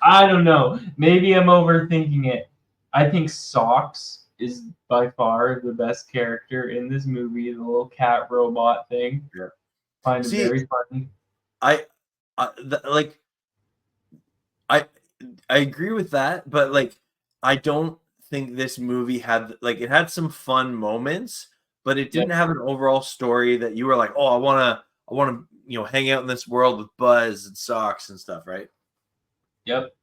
I don't know. Maybe I'm overthinking it. I think Socks is by far the best character in this movie, the little cat robot thing. yeah. Find it See, very funny. I, like I I agree with that, but like I don't think this movie had like it had some fun moments, but it Yep. didn't have an overall story that you were like, oh, I wanna hang out in this world with Buzz and Socks and stuff, right? Yep.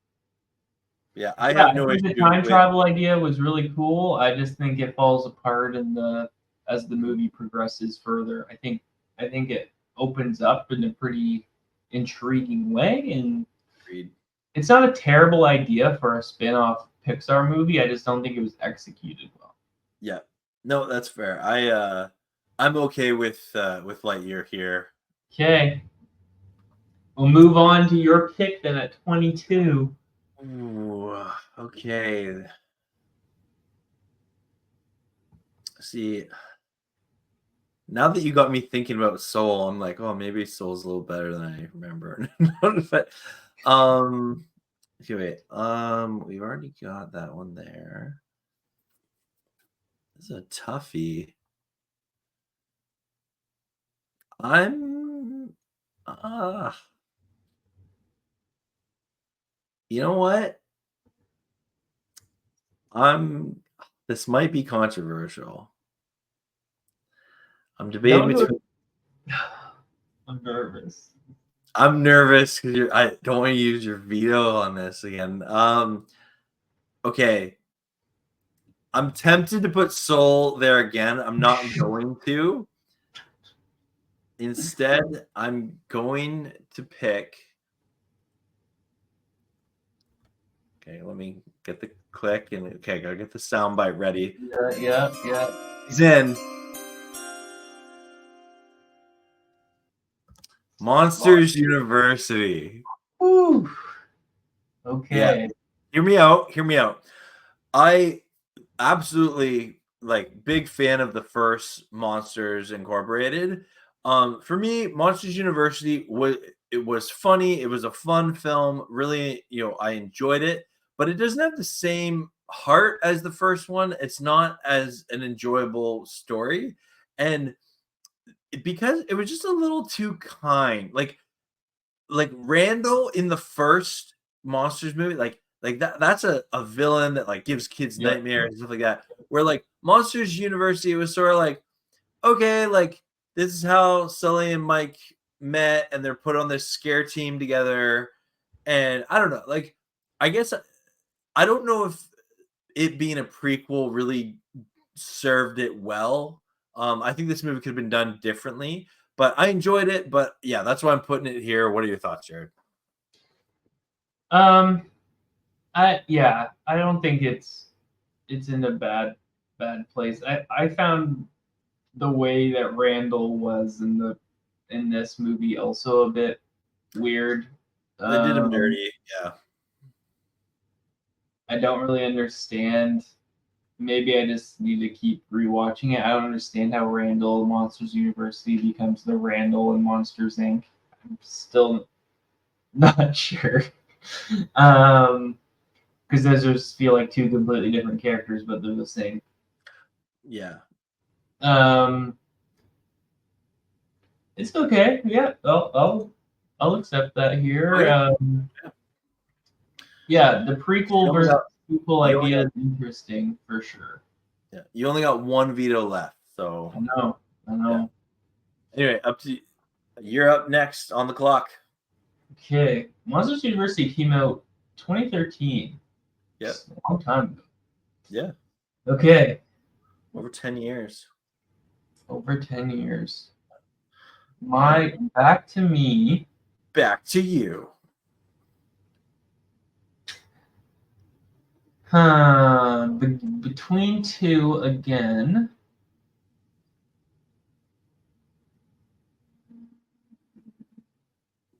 Yeah, I Yeah, have I no think the issue time with travel idea was really cool. I just think it falls apart in the as the movie progresses further. I think it opens up in a pretty intriguing way, and Creed. it's not a terrible idea for a spin-off Pixar movie. I just don't think it was executed well. Yeah. No, that's fair. I'm okay with Lightyear here. Okay. We'll move on to your pick then at 22. Ooh, okay. See, now that you got me thinking about Soul, I'm like, oh, maybe Soul's a little better than I remember. But, okay, wait. We've already got that one there. This is a toughie. I'm, uh, you know what? This might be controversial. I'm debating Don't do between. it. I'm nervous. I'm nervous because I don't want to use your veto on this again. Okay. I'm tempted to put Soul there again. I'm not going to. Instead, I'm going to pick. Okay, let me get the click and okay, gotta get the soundbite ready. Yeah. He's in. Monsters University. Whew. Yeah. Okay. Hear me out. Hear me out. I absolutely like big fan of the first Monsters Incorporated. For me, Monsters University was funny. It was a fun film. Really, I enjoyed it, but it doesn't have the same heart as the first one. It's not as an enjoyable story, and because it was just a little too kind. Like Randall in the first Monsters movie, like that's a villain that like gives kids Yep. nightmares and stuff like that. Where like Monsters University was sort of like, okay, like this is how Sully and Mike met and they're put on this scare team together. And I don't know, like, I guess I don't know if it being a prequel really served it well. I think this movie could have been done differently, but I enjoyed it. But yeah, that's why I'm putting it here. What are your thoughts, Jared? I don't think it's in a bad place. I found the way that Randall was in this movie also a bit weird. They did him dirty. Yeah. I don't really understand. Maybe I just need to keep rewatching it. I don't understand how Randall Monsters University becomes the Randall and Monsters Inc. I'm still not sure. Because those just feel like two completely different characters, but they're the same. Yeah. It's okay. Yeah, I'll accept that here. Okay. Yeah, the prequel versus sequel you only idea is interesting for sure. Yeah, you only got one veto left, so I know. yeah. Anyway, you're up next on the clock. Okay, Monsters University came out 2013. Yeah, a long time ago. Yeah. Okay. Over 10 years. Over 10 years. Back to me. Back to you. Between two again.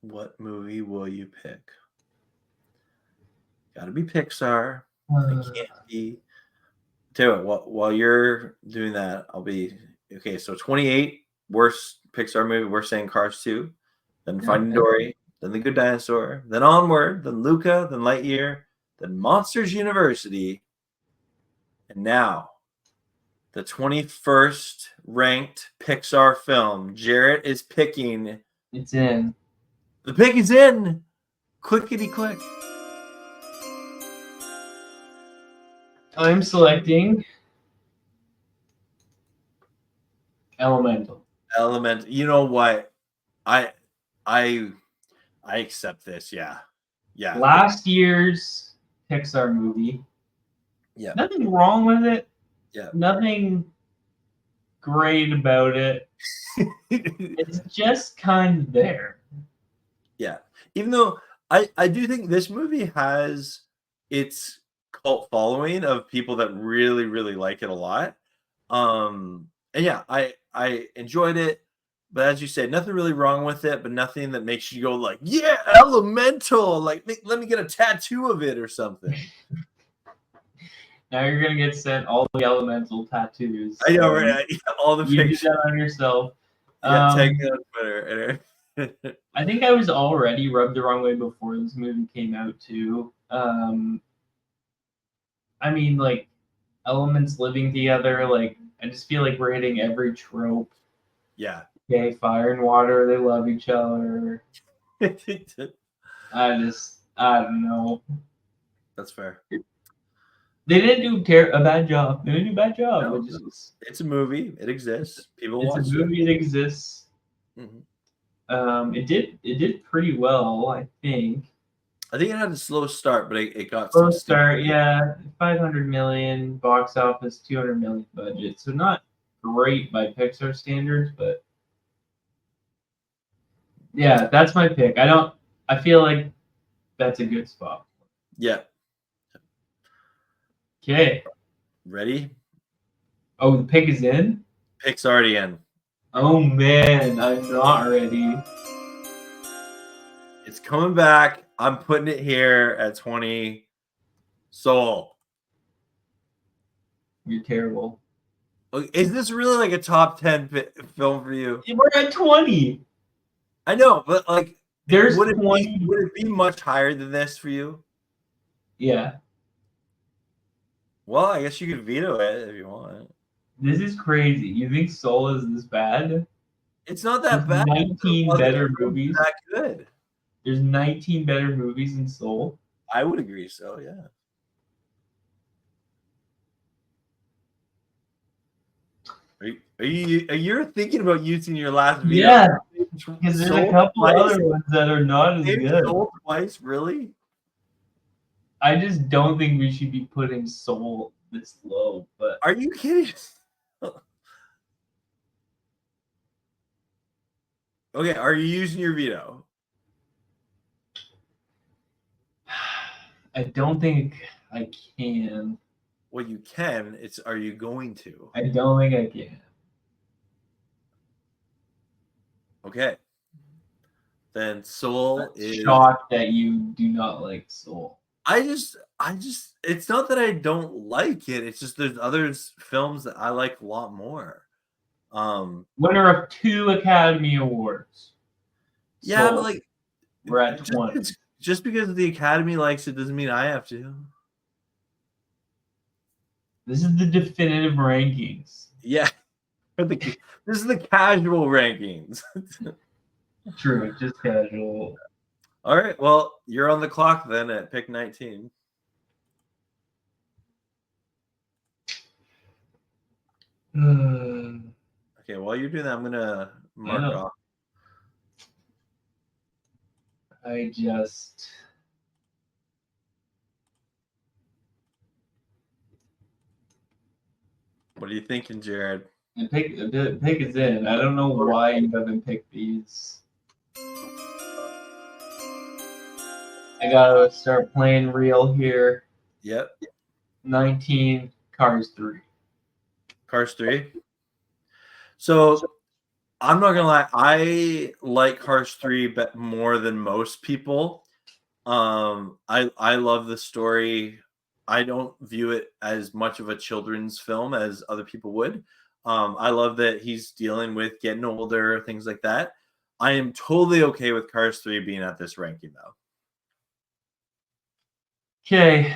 What movie will you pick? Gotta be Pixar. It can't be. Tell you what, while you're doing that, I'll be okay. So 28, worst Pixar movie. We're saying Cars 2, then Finding Dory, then The Good Dinosaur, then Onward, then Luca, then Lightyear, then Monsters University, and now the 21st ranked Pixar film. Jarrett is picking. It's in. The pick is in. Clickety click. I'm selecting Elemental. You know what? I accept this. Yeah. Last year's Pixar movie. Yeah. Nothing wrong with it. Yeah. Nothing great about it. It's just kind of there. Yeah. Even though I do think this movie has its cult following of people that really, really like it a lot. And yeah, I enjoyed it. But as you said, nothing really wrong with it, but nothing that makes you go like, yeah, Elemental. Like, let me get a tattoo of it or something. Now you're gonna get sent all the Elemental tattoos. I know, right? All the you pictures. did that on yourself. Yeah, tag me on Twitter. I think I was already rubbed the wrong way before this movie came out too. I mean, like elements living together. Like I just feel like we're hitting every trope. Yeah. Okay, fire and water, they love each other. I don't know. That's fair. They didn't do a bad job. They didn't do a bad job. No, it's a movie. It exists. People watch it. It's a movie. It exists. Mm-hmm. It did pretty well, I think. I think it had a slow start, but it got slow start. Yeah, 500 million box office, 200 million budget. So not great by Pixar standards, but yeah, that's my pick. I feel like that's a good spot. Yeah. Okay. Ready? Oh, the pick is in? Pick's already in. Oh man, I'm not ready. It's coming back. I'm putting it here at 20. Soul. You're terrible. Is this really like a top 10 film for you? We're at 20. I know, but like, would it be much higher than this for you? Yeah. Well, I guess you could veto it if you want. This is crazy. You think Soul is this bad? It's not that bad. 19 better movies. That good. There's 19 better movies in Soul. I would agree so, yeah. Are you thinking about using your last veto? Yeah. Because there's a Soul couple twice? other ones that are not as Maybe good. Soul twice, really? I just don't think we should be putting Soul this low. But Are you kidding? Okay, are you using your veto? I don't think I can. Well, you can. It's are you going to? I don't think I can. Okay. Then Soul I'm is. shocked that you do not like Soul. I just. It's not that I don't like it. It's just there's other films that I like a lot more. Winner of 2 Academy Awards. Yeah, Soul. but like, We're at 20. just because the Academy likes it doesn't mean I have to. This is the definitive rankings. Yeah. This is the casual rankings. True, just casual. All right. Well, you're on the clock then at pick 19. Okay. While you're doing that, I'm gonna mark off. I just. What are you thinking, Jared? The pick is in. I don't know why you haven't picked these. I gotta start playing real here. Yep. 19, Cars 3. Cars 3. So I'm not gonna lie, I like Cars 3 but more than most people. I love the story. I don't view it as much of a children's film as other people would. I love that he's dealing with getting older, things like that. I am totally okay with Cars 3 being at this ranking though. Okay.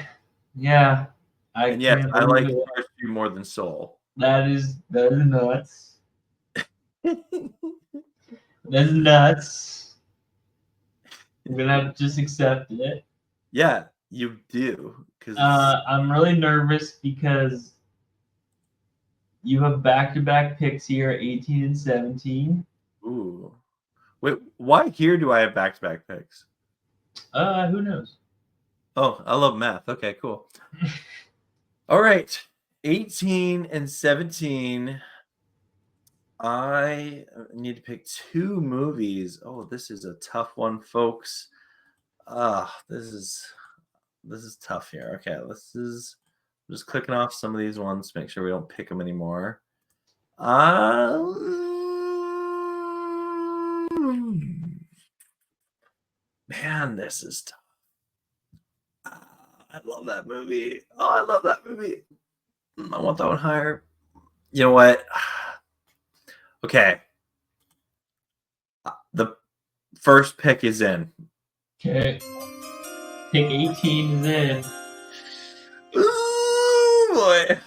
Yeah. And yes, I like Cars 3 more than Soul. That is nuts. That's nuts. I'm gonna have to just accept it. Yeah, you do. I'm really nervous because you have back-to-back picks here, 18 and 17. Ooh. Wait, why here do I have back-to-back picks? Who knows? Oh, I love math. Okay, cool. All right. 18 and 17. I need to pick 2 movies. Oh, this is a tough one, folks. This is tough here. Okay, I'm just clicking off some of these ones to make sure we don't pick them anymore. Man, this is tough. I love that movie. Oh, I love that movie. I want that one higher. You know what? Okay. The first pick is in. Okay. Pick 18 is in. Ooh, boy.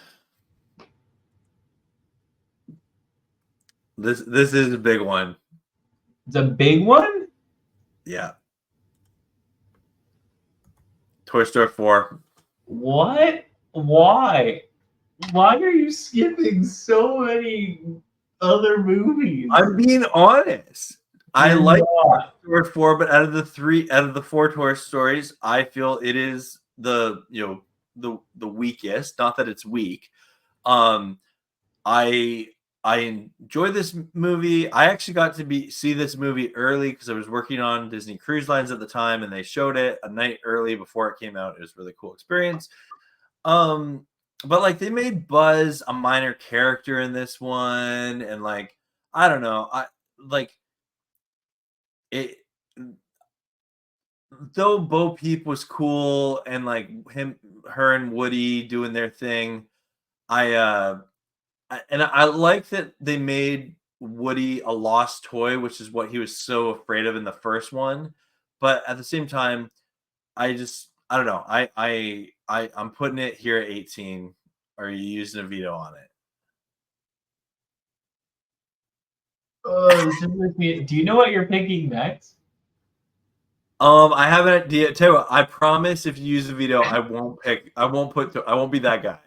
This is a big one. It's a big one? Yeah. Toy Story 4. What? Why? Why are you skipping so many other movies? I'm being honest. I like Toy Story 4, but out of the 4 Toy Stories, I feel it is the weakest. Not that it's weak. I enjoy this movie. I actually got to see this movie early because I was working on Disney Cruise Lines at the time, and they showed it a night early before it came out. It was a really cool experience. But like they made Buzz a minor character in this one, and like I don't know, I like it. Though Bo Peep was cool, and like her and Woody doing their thing, I like that they made Woody a lost toy, which is what he was so afraid of in the first one. But at the same time, I don't know. I'm putting it here at 18. Are you using a veto on it? Do you know what you're picking next? I have an idea. Tell you what, I promise if you use a veto, I won't be that guy.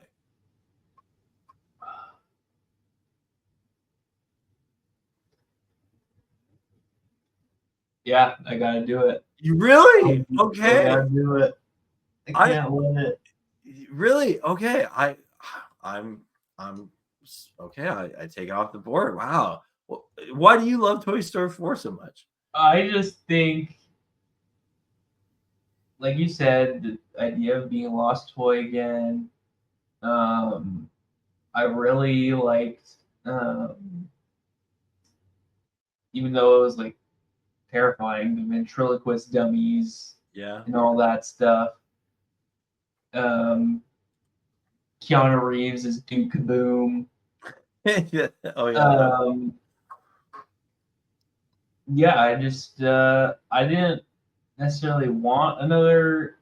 Yeah, I gotta do it. You really? I Okay. gotta do it. I can't let it. Really? Okay. I'm okay. I take it off the board. Wow. Well, why do you love Toy Story 4 so much? I just think, like you said, the idea of being a lost toy again. I really liked, even though it was like terrifying, the ventriloquist dummies Yeah. and all that stuff. Um, Keanu Reeves as Duke Kaboom. Yeah. Oh yeah. Yeah, I just I didn't necessarily want another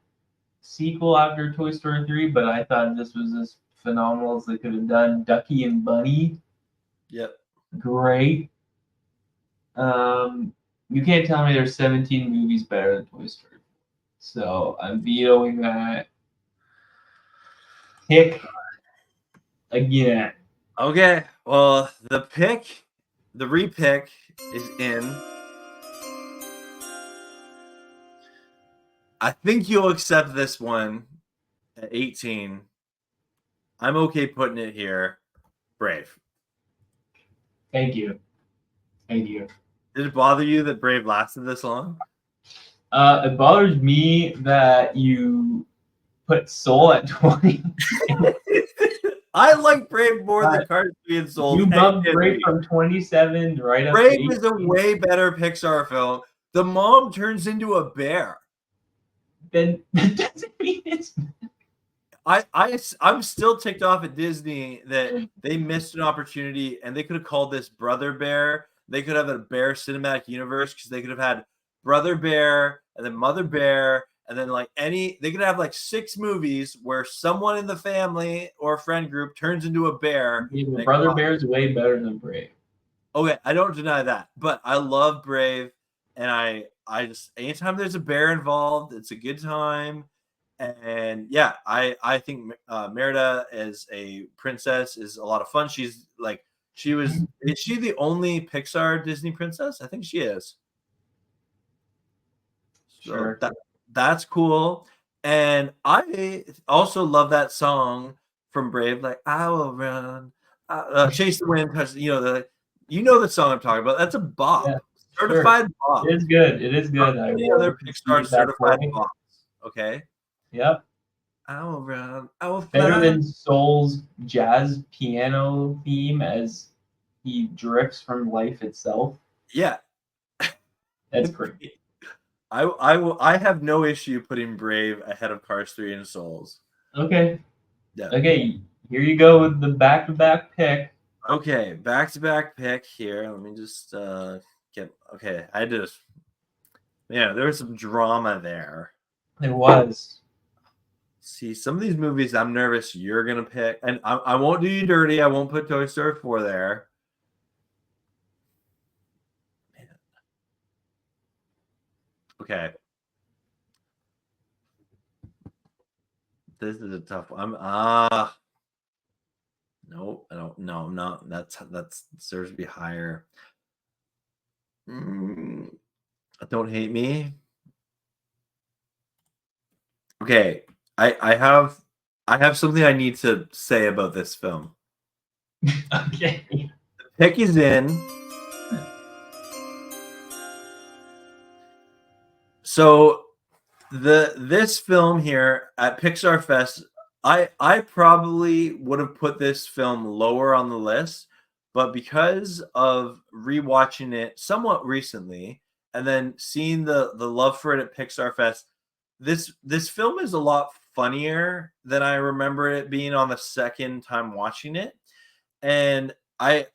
sequel after Toy Story 3, but I thought this was as phenomenal as they could have done. Ducky and Bunny, Yep. great. You can't tell me there's 17 movies better than Toy Story. So I'm vetoing that pick again. Okay. Well, the repick is in. I think you'll accept this one at 18. I'm okay putting it here. Brave. Thank you. Thank you. Did it bother you that Brave lasted this long? It bothers me that you put Soul at 20. I like Brave more than Cars 3 and Souls. You bumped Brave from 27 right up to Brave 18. is a way better Pixar film. The mom turns into a bear. Then that doesn't mean it's. I'm still ticked off at Disney that they missed an opportunity and they could have called this Brother Bear. They could have a Bear cinematic universe because they could have had Brother Bear and then Mother Bear and then they could have like 6 movies where someone in the family or friend group turns into a bear. Yeah, Brother Bear is way better than Brave. Okay, I don't deny that, but I love Brave, and I just anytime there's a bear involved, it's a good time. And yeah, I think Merida as a princess is a lot of fun. Is she the only Pixar Disney princess? I think she is. So Sure. that's cool. And I also love that song from Brave, like I will run, chase the wind, because you know the song I'm talking about. That's a bop, Yeah, certified sure. bop. It is good. It is good. Any other Pixar certified bops? Okay. Yep. I will run. I will fly. Better than Soul's jazz piano theme as he drifts from life itself. Yeah. That's great. I have no issue putting Brave ahead of Cars 3 and Souls. Okay. Yeah. Okay. Here you go with the back-to-back pick. Okay, back-to-back pick here. Let me just get. Okay, I just. Yeah, there was some drama there. There was. See, some of these movies I'm nervous you're gonna pick, and I won't do you dirty. I won't put Toy Story 4 there. Man. Okay. This is a tough one. No, I don't. No, I'm not. That's deserves to be higher. Don't hate me. Okay, I have something I need to say about this film. Okay. The pick is in. So this film here at Pixar Fest, I probably would have put this film lower on the list, but because of rewatching it somewhat recently and then seeing the love for it at Pixar Fest, this film is a lot funnier than I remember it being on the second time watching it. And I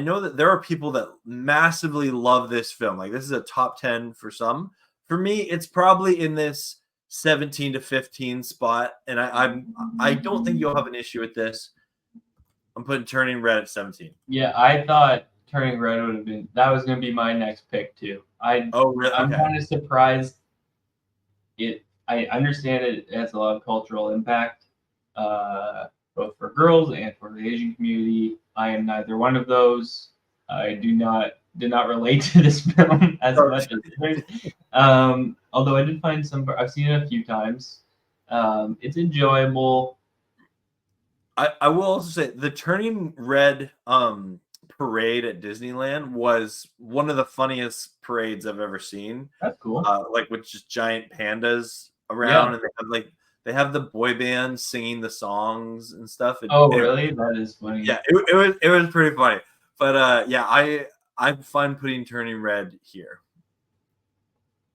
know that there are people that massively love this film. Like this is a top 10 for some. For me, it's probably in this 17 to 15 spot, and I don't think you'll have an issue with this. I'm putting Turning Red at 17. Yeah, I thought Turning Red would have been that was going to be my next pick too. Oh, really? I'm Okay. kind of surprised. I understand it has a lot of cultural impact, both for girls and for the Asian community. I am neither one of those. I did not relate to this film as much as others. Although I did find some, I've seen it a few times. It's enjoyable. I will also say the Turning Red parade at Disneyland was one of the funniest parades I've ever seen. That's cool. Like with just giant pandas Yeah. around, and they have the boy band singing the songs and stuff. Really? That is funny. Yeah, it was pretty funny. But yeah, I'm fine putting Turning Red here.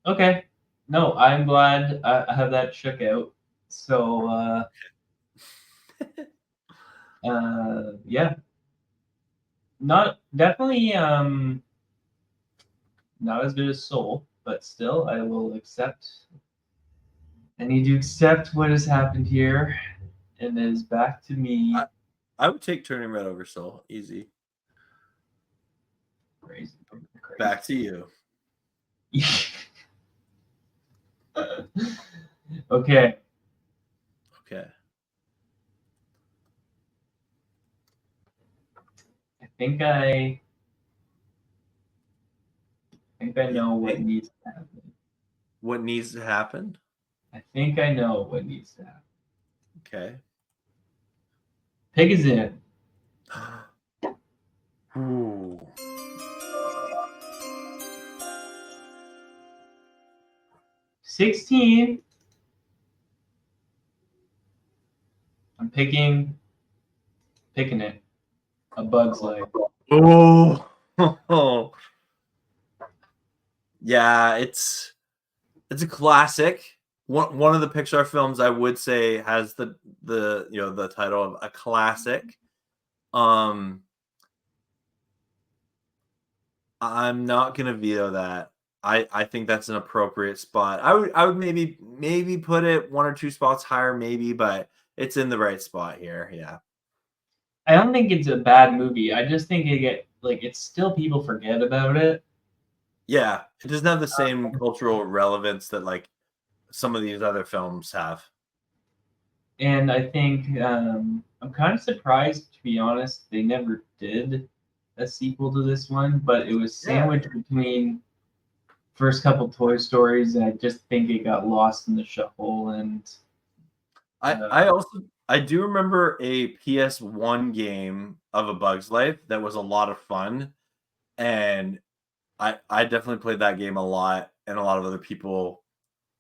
Okay. No, I'm glad I have that shook out. So yeah. Not definitely not as good as Soul, but still I will accept. I need to accept what has happened here. And it is back to me. I would take Turning Red over Soul. Easy. Crazy. Back to you. Okay. Okay. I think I know what needs to happen. What needs to happen? I think I know what needs to happen. Okay. Pig is in. Ooh. $16. I'm picking it. A Bug's Life. Oh. Yeah, it's a classic. One of the Pixar films I would say has the the title of a classic. I'm not gonna veto that. I think that's an appropriate spot. I would maybe put it one or two spots higher, maybe, but it's in the right spot here. Yeah. I don't think it's a bad movie. I just think it's still people forget about it. Yeah, it doesn't have the same cultural relevance that like some of these other films have. And I think I'm kind of surprised, to be honest, they never did a sequel to this one, but it was sandwiched between first couple Toy Stories, and I just think it got lost in the shuffle. And I do remember a PS1 game of A Bug's Life that was a lot of fun, and I definitely played that game a lot, and a lot of other people,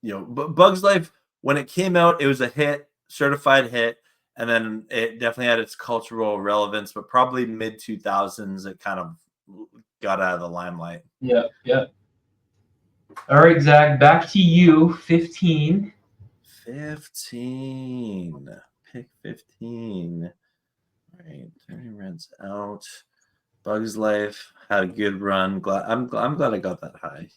but Bug's Life when it came out, it was a hit, certified hit, and then it definitely had its cultural relevance, but probably mid 2000s it kind of got out of the limelight. Yeah. All right, Zach, back to you. 15. 15. Pick 15. All right, Turning Red's out. Bug's Life had a good run. I'm glad I got that high.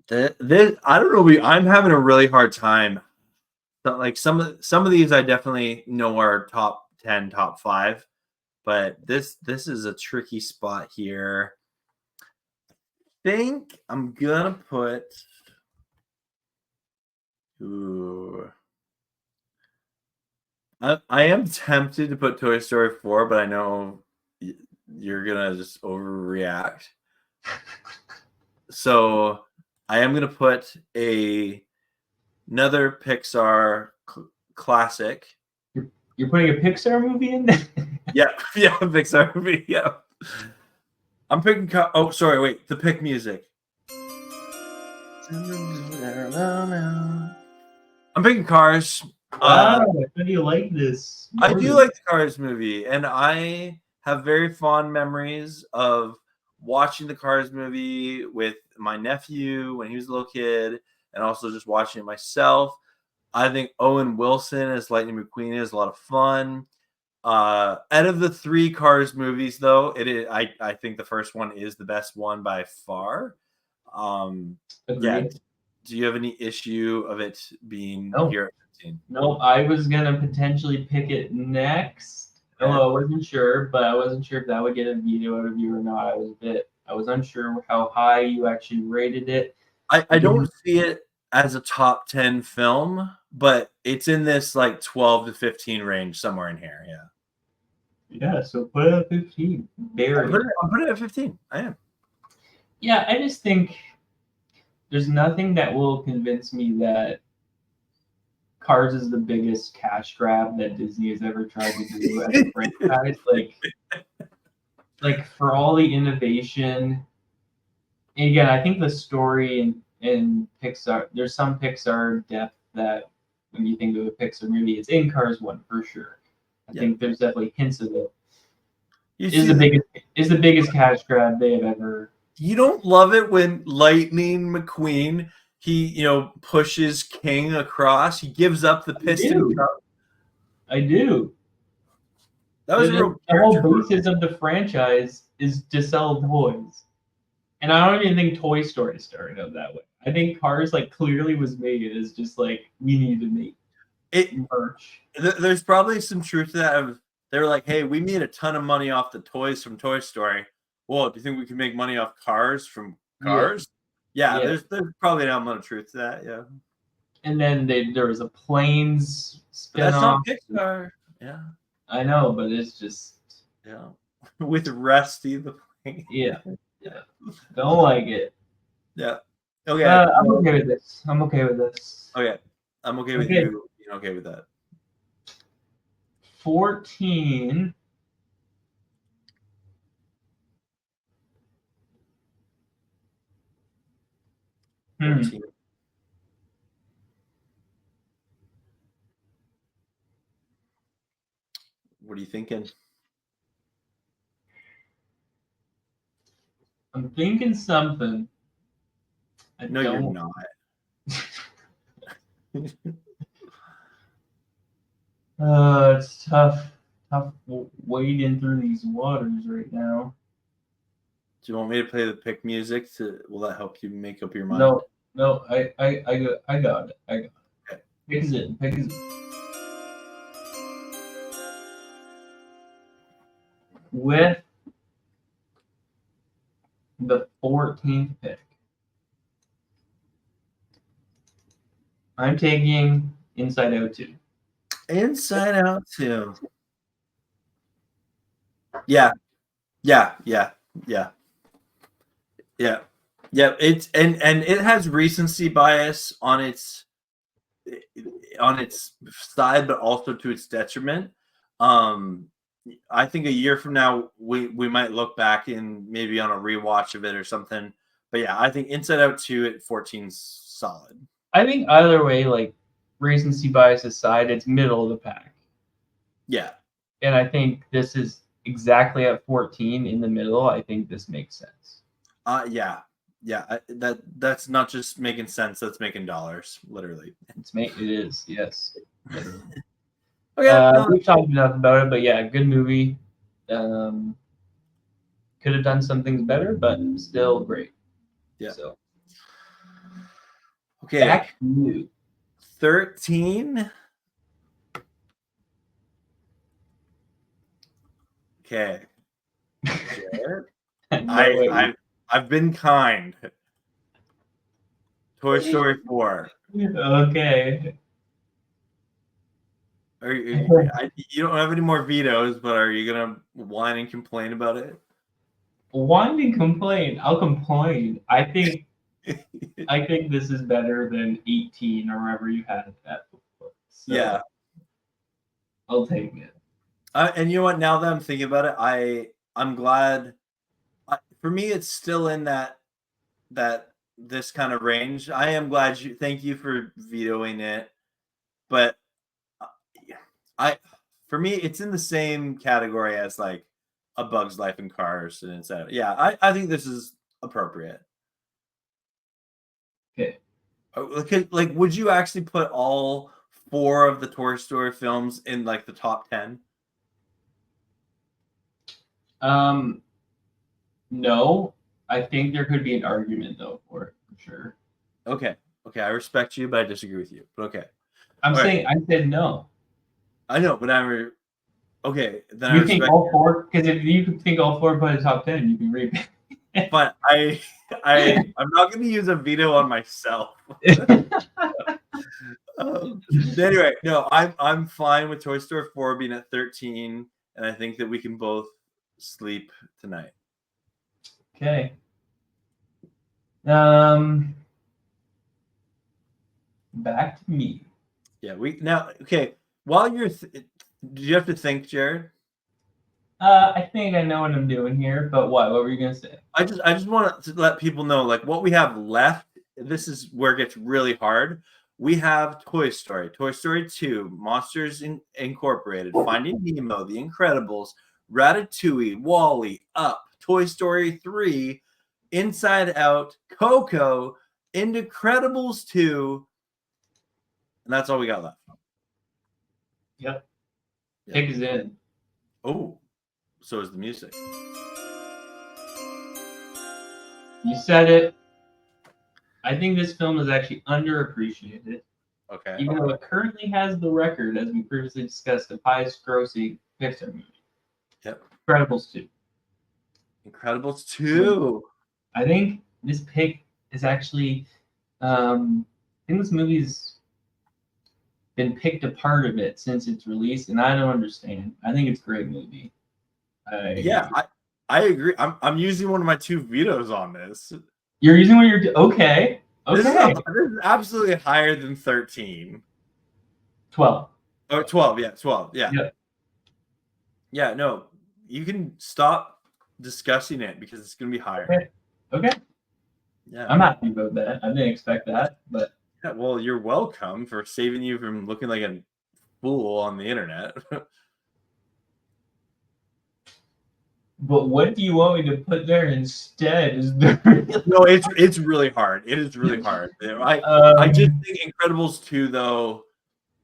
This I don't know. I'm having a really hard time. Like some of these, I definitely know are top 10, top 5, but this is a tricky spot here. I think I'm gonna put. Ooh. I am tempted to put Toy Story 4, but I know you're gonna just overreact. So I am gonna put another Pixar classic. You're putting a Pixar movie in there? Yeah, Pixar movie. Yeah. I'm picking. Oh, sorry. Wait. The pick music. I'm picking Cars. Wow, how do you like this movie? I do like the Cars movie, and I have very fond memories of watching the Cars movie with my nephew when he was a little kid, and also just watching it myself. I think Owen Wilson as Lightning McQueen is a lot of fun. Out of the 3 Cars movies, though, I think the first one is the best one by far. Yeah. Do you have any issue of it being here at 15? No, I was gonna potentially pick it next. Okay. Although I wasn't sure, but I wasn't sure if that would get a veto out of you or not. I was unsure how high you actually rated it. I don't see it as a top 10 film, but it's in this like 12 to 15 range somewhere in here. Yeah. Yeah, so put it at 15. Bury it. I'm putting it at 15. I am. Yeah, I just think there's nothing that will convince me that Cars is the biggest cash grab that Disney has ever tried to do as a franchise. Like for all the innovation. And again, I think the story in Pixar, there's some Pixar depth that when you think of a Pixar movie, it's in Cars 1 for sure. I think there's definitely hints of it. Is the biggest cash grab they have ever. You don't love it when Lightning McQueen, he pushes King across. He gives up the piston cup. I do. That was a real the whole basis of the franchise is to sell toys. And I don't even think Toy Story started out that way. I think Cars like clearly was made as just like we need to make it merch. There's probably some truth to that. They were like, hey, we made a ton of money off the toys from Toy Story. Well, do you think we can make money off Cars from Cars? Yeah. There's probably an element of truth to that. Yeah. And then there was a Planes spin-off. That's not Pixar. Yeah. I know, but it's just with Rusty the plane. Yeah. Don't like it. Yeah. Okay. I'm okay with this. Okay. I'm okay with you being okay with that. 14. What are you thinking? I'm thinking something. No, you're not. It's tough wading through these waters right now. Do you want me to play the pick music? Will that help you make up your mind? No, I got it. Okay. Pick is in. With the 14th pick, I'm taking Inside Out 2. Inside Out 2. Yeah. It's and it has recency bias on its side, but also to its detriment. I think a year from now we might look back and maybe on a rewatch of it or something. But yeah, I think Inside Out 2 at 14's solid. I think either way, like recency bias aside, it's middle of the pack. Yeah. And I think this is exactly at 14 in the middle. I think this makes sense. Yeah. That's not just making sense. That's making dollars, literally. It is, yes. Literally. Okay. We've talked enough about it, but yeah, good movie. Could have done some things better, but still great. Yeah. So. Okay. Back to you. 13. Okay. Jarrett, I've been kind. Toy Story 4. Okay. You don't have any more vetoes, but are you gonna whine and complain about it? Whine and complain. I'll complain. I think this is better than 18 or wherever you had that before. So yeah. I'll take it. And you know what? Now that I'm thinking about it, I'm glad. For me, it's still in that this kind of range. I am glad thank you for vetoing it, but for me, it's in the same category as like A Bug's Life in Cars and Inside Out. Yeah, I think this is appropriate. Okay. Like, would you actually put all 4 of the Toy Story films in like the top 10? No. I think there could be an argument though for it, for sure. Okay, I respect you, but I disagree with you. But okay. I said no. I know, but okay. Then you think all 4? Because if you think all 4 put in the top 10, you can read. But I'm not going to use a veto on myself. Anyway, no, I'm fine with Toy Story 4 being at 13 and I think that we can both sleep tonight. Okay. Back to me. Yeah, okay. While you're, do you have to think, Jared? I think I know what I'm doing here, but what? What were you gonna say? I just want to let people know, like, what we have left. This is where it gets really hard. We have Toy Story 2, Monsters Incorporated, Finding Nemo, The Incredibles, Ratatouille, Wall-E, Up, Toy Story 3, Inside Out, Coco, Incredibles 2, and that's all we got left. Yep. Pick is in. Oh, so is the music. You said it. I think this film is actually underappreciated. Okay. Even though it currently has the record, as we previously discussed, of highest grossing Pixar movie. Yep. Incredibles 2. Incredibles 2. I think this pick is actually, I think this movie's been picked apart a bit since its release, and I don't understand. I think it's a great movie. I agree. I'm using one of my 2 vetoes on this. You're using what you're okay. This is absolutely higher than 13. 12. Oh, 12. Yeah, 12. Yeah. Yep. Yeah, no. You can stop discussing it because it's going to be higher. Okay. Yeah. I'm happy about that. I didn't expect that, but yeah, well, you're welcome for saving you from looking like a fool on the internet. But what do you want me to put there instead? No, it's really hard. It is really hard. I just think Incredibles 2, though,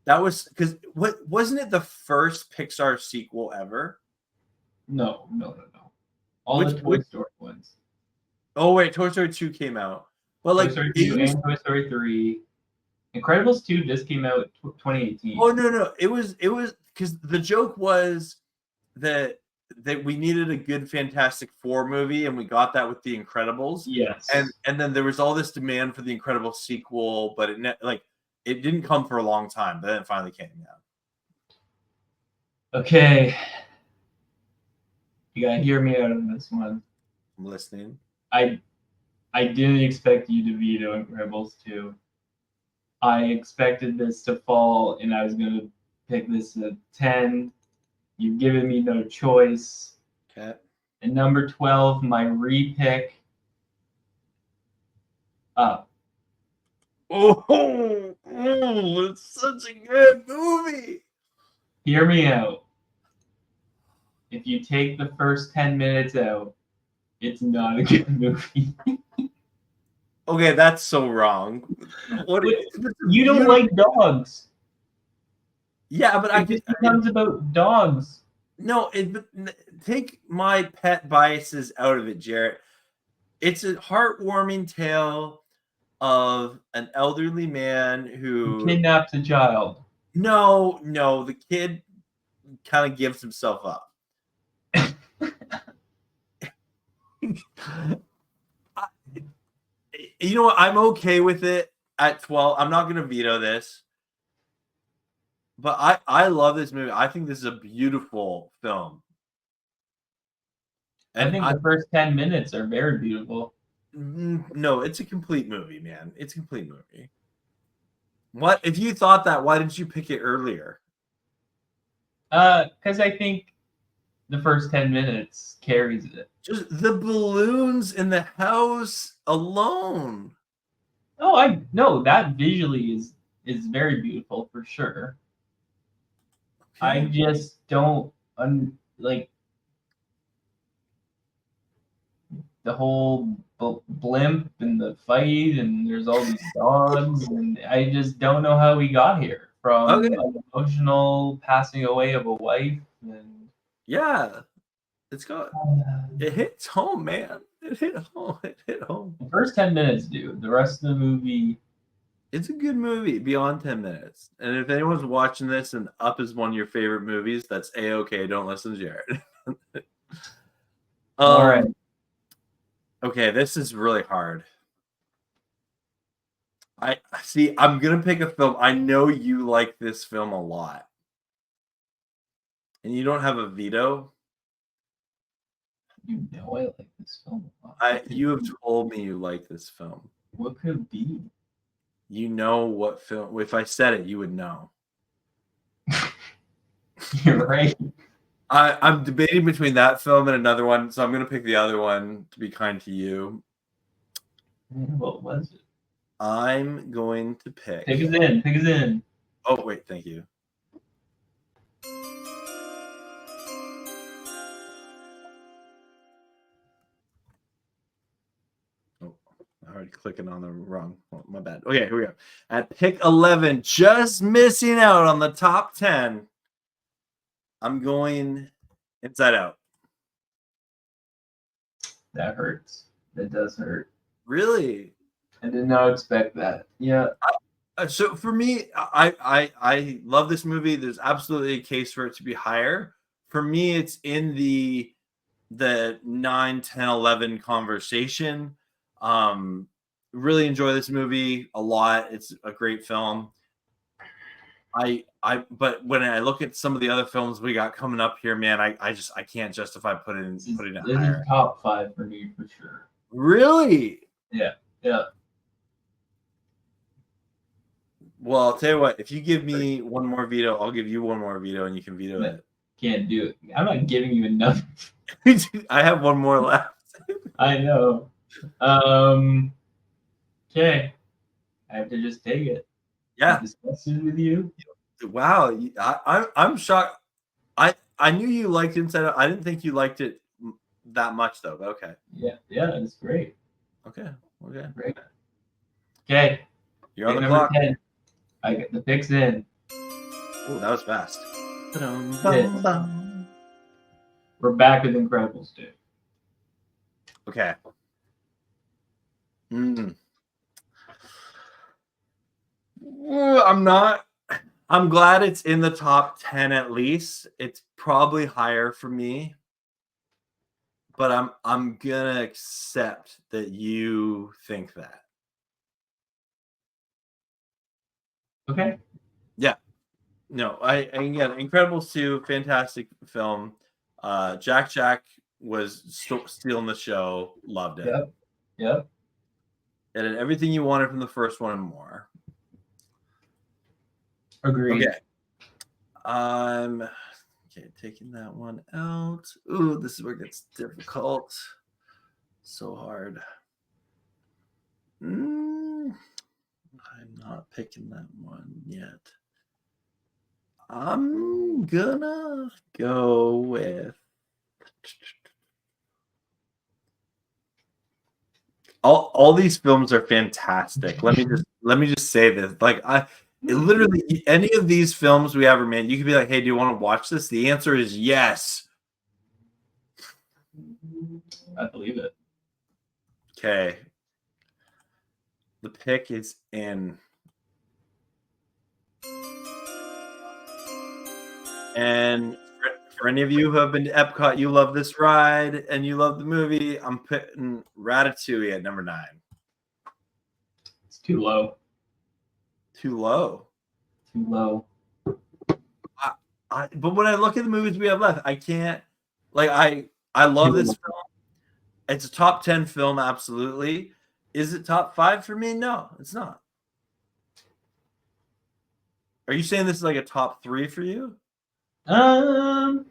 that was because wasn't it the first Pixar sequel ever? No. All the Toy Story ones. Oh wait, Toy Story 2 came out. Well, like Toy Story 2 and Toy Story 3. Incredibles 2 just came out 2018. Oh no, it was because the joke was that we needed a good Fantastic Four movie, and we got that with The Incredibles. Yes. And then there was all this demand for the Incredibles sequel, but it didn't come for a long time. But then it finally came out. Okay. You gotta hear me out on this one. I'm listening. I didn't expect you to veto Incredibles 2. I expected this to fall, and I was gonna pick this at 10. You've given me no choice. Okay. And number 12, my repick. Up. Oh, it's such a good movie. Hear me out. If you take the first 10 minutes out, it's not a good movie. Okay, that's so wrong. You don't like dogs. Yeah, but it becomes about dogs. No, take my pet biases out of it, Jarrett. It's a heartwarming tale of an elderly man who kidnaps a child. No, the kid kind of gives himself up. You know what? I'm okay with it at 12. I'm not going to veto this. But I love this movie. I think this is a beautiful film. And I think the first 10 minutes are very beautiful. No, it's a complete movie, man. It's a complete movie. What if you thought that? Why didn't you pick it earlier? Because I think the first 10 minutes carries it. Just the balloons in the house alone. Oh, I know that visually is very beautiful for sure. Okay. I just don't like the whole blimp and the fight, and there's all these dogs, and I just don't know how we got here from an emotional passing away of a wife. And yeah, it hits home, man. It hit home. The first 10 minutes, dude. The rest of the movie. It's a good movie beyond 10 minutes. And if anyone's watching this and Up is one of your favorite movies, that's A-okay. Don't listen to Jared. All right. Okay, this is really hard. I'm going to pick a film. I know you like this film a lot. and you don't have a veto. You know I like this film a lot. You have told me you like this film. What could it be? You know what film? If I said it, you would know. You're right. I'm debating between that film and another one, so I'm going to pick the other one to be kind to you. What was it? I'm going to pick. Pick us in. Pick us in. Oh, wait. Thank you. Oh, I'm already clicking on the wrong. Oh, my bad. Okay, here we go. At pick 11, just missing out on the top 10. I'm going Inside Out. That hurts. That does hurt. Really? I did not expect that. Yeah. So for me, I love this movie. There's absolutely a case for it to be higher. For me, it's in the 9, 10, 11 conversation. Really enjoy this movie a lot. It's a great film. But when I look at some of the other films we got coming up here, man, I can't justify putting it This higher. is top 5 for me for sure. Really? Yeah. Well, I'll tell you what. If you give me one more veto, I'll give you one more veto, and you can veto it. Can't do it. I'm not giving you enough. I have one more left. I know. Okay. I have to just take it. Yeah. Discussion with you. Wow. I'm shocked. I knew you liked Inside Out. I didn't think you liked it that much, though. But okay. Yeah, it's great. Okay. Great. Okay. You're on the clock. 10. I get the picks in. Oh, that was fast. We're back with Incredibles 2. Okay. I'm glad it's in the top 10 at least. It's probably higher for me. But I'm gonna accept that you think that. Okay. Yeah. No, again, Incredibles 2, fantastic film. Jack was stealing the show. Loved it. Yep. It had everything you wanted from the first one and more. Agreed. Okay. Taking that one out. Ooh, this is where it gets difficult. So hard. I'm not picking that one yet. I'm gonna go with all these films are fantastic. Let me just say this. Like literally any of these films we ever made, you could be like, hey, do you want to watch this? The answer is yes. I believe it. Okay. The pick is in. And for any of you who have been to Epcot, you love this ride and you love the movie, I'm putting Ratatouille at number 9. It's too low. Too low. But when I look at the movies we have left, I can't. Like I love this film. It's a top 10 film, absolutely. Is it top 5 for me? No, it's not. Are you saying this is like a top 3 for you? Top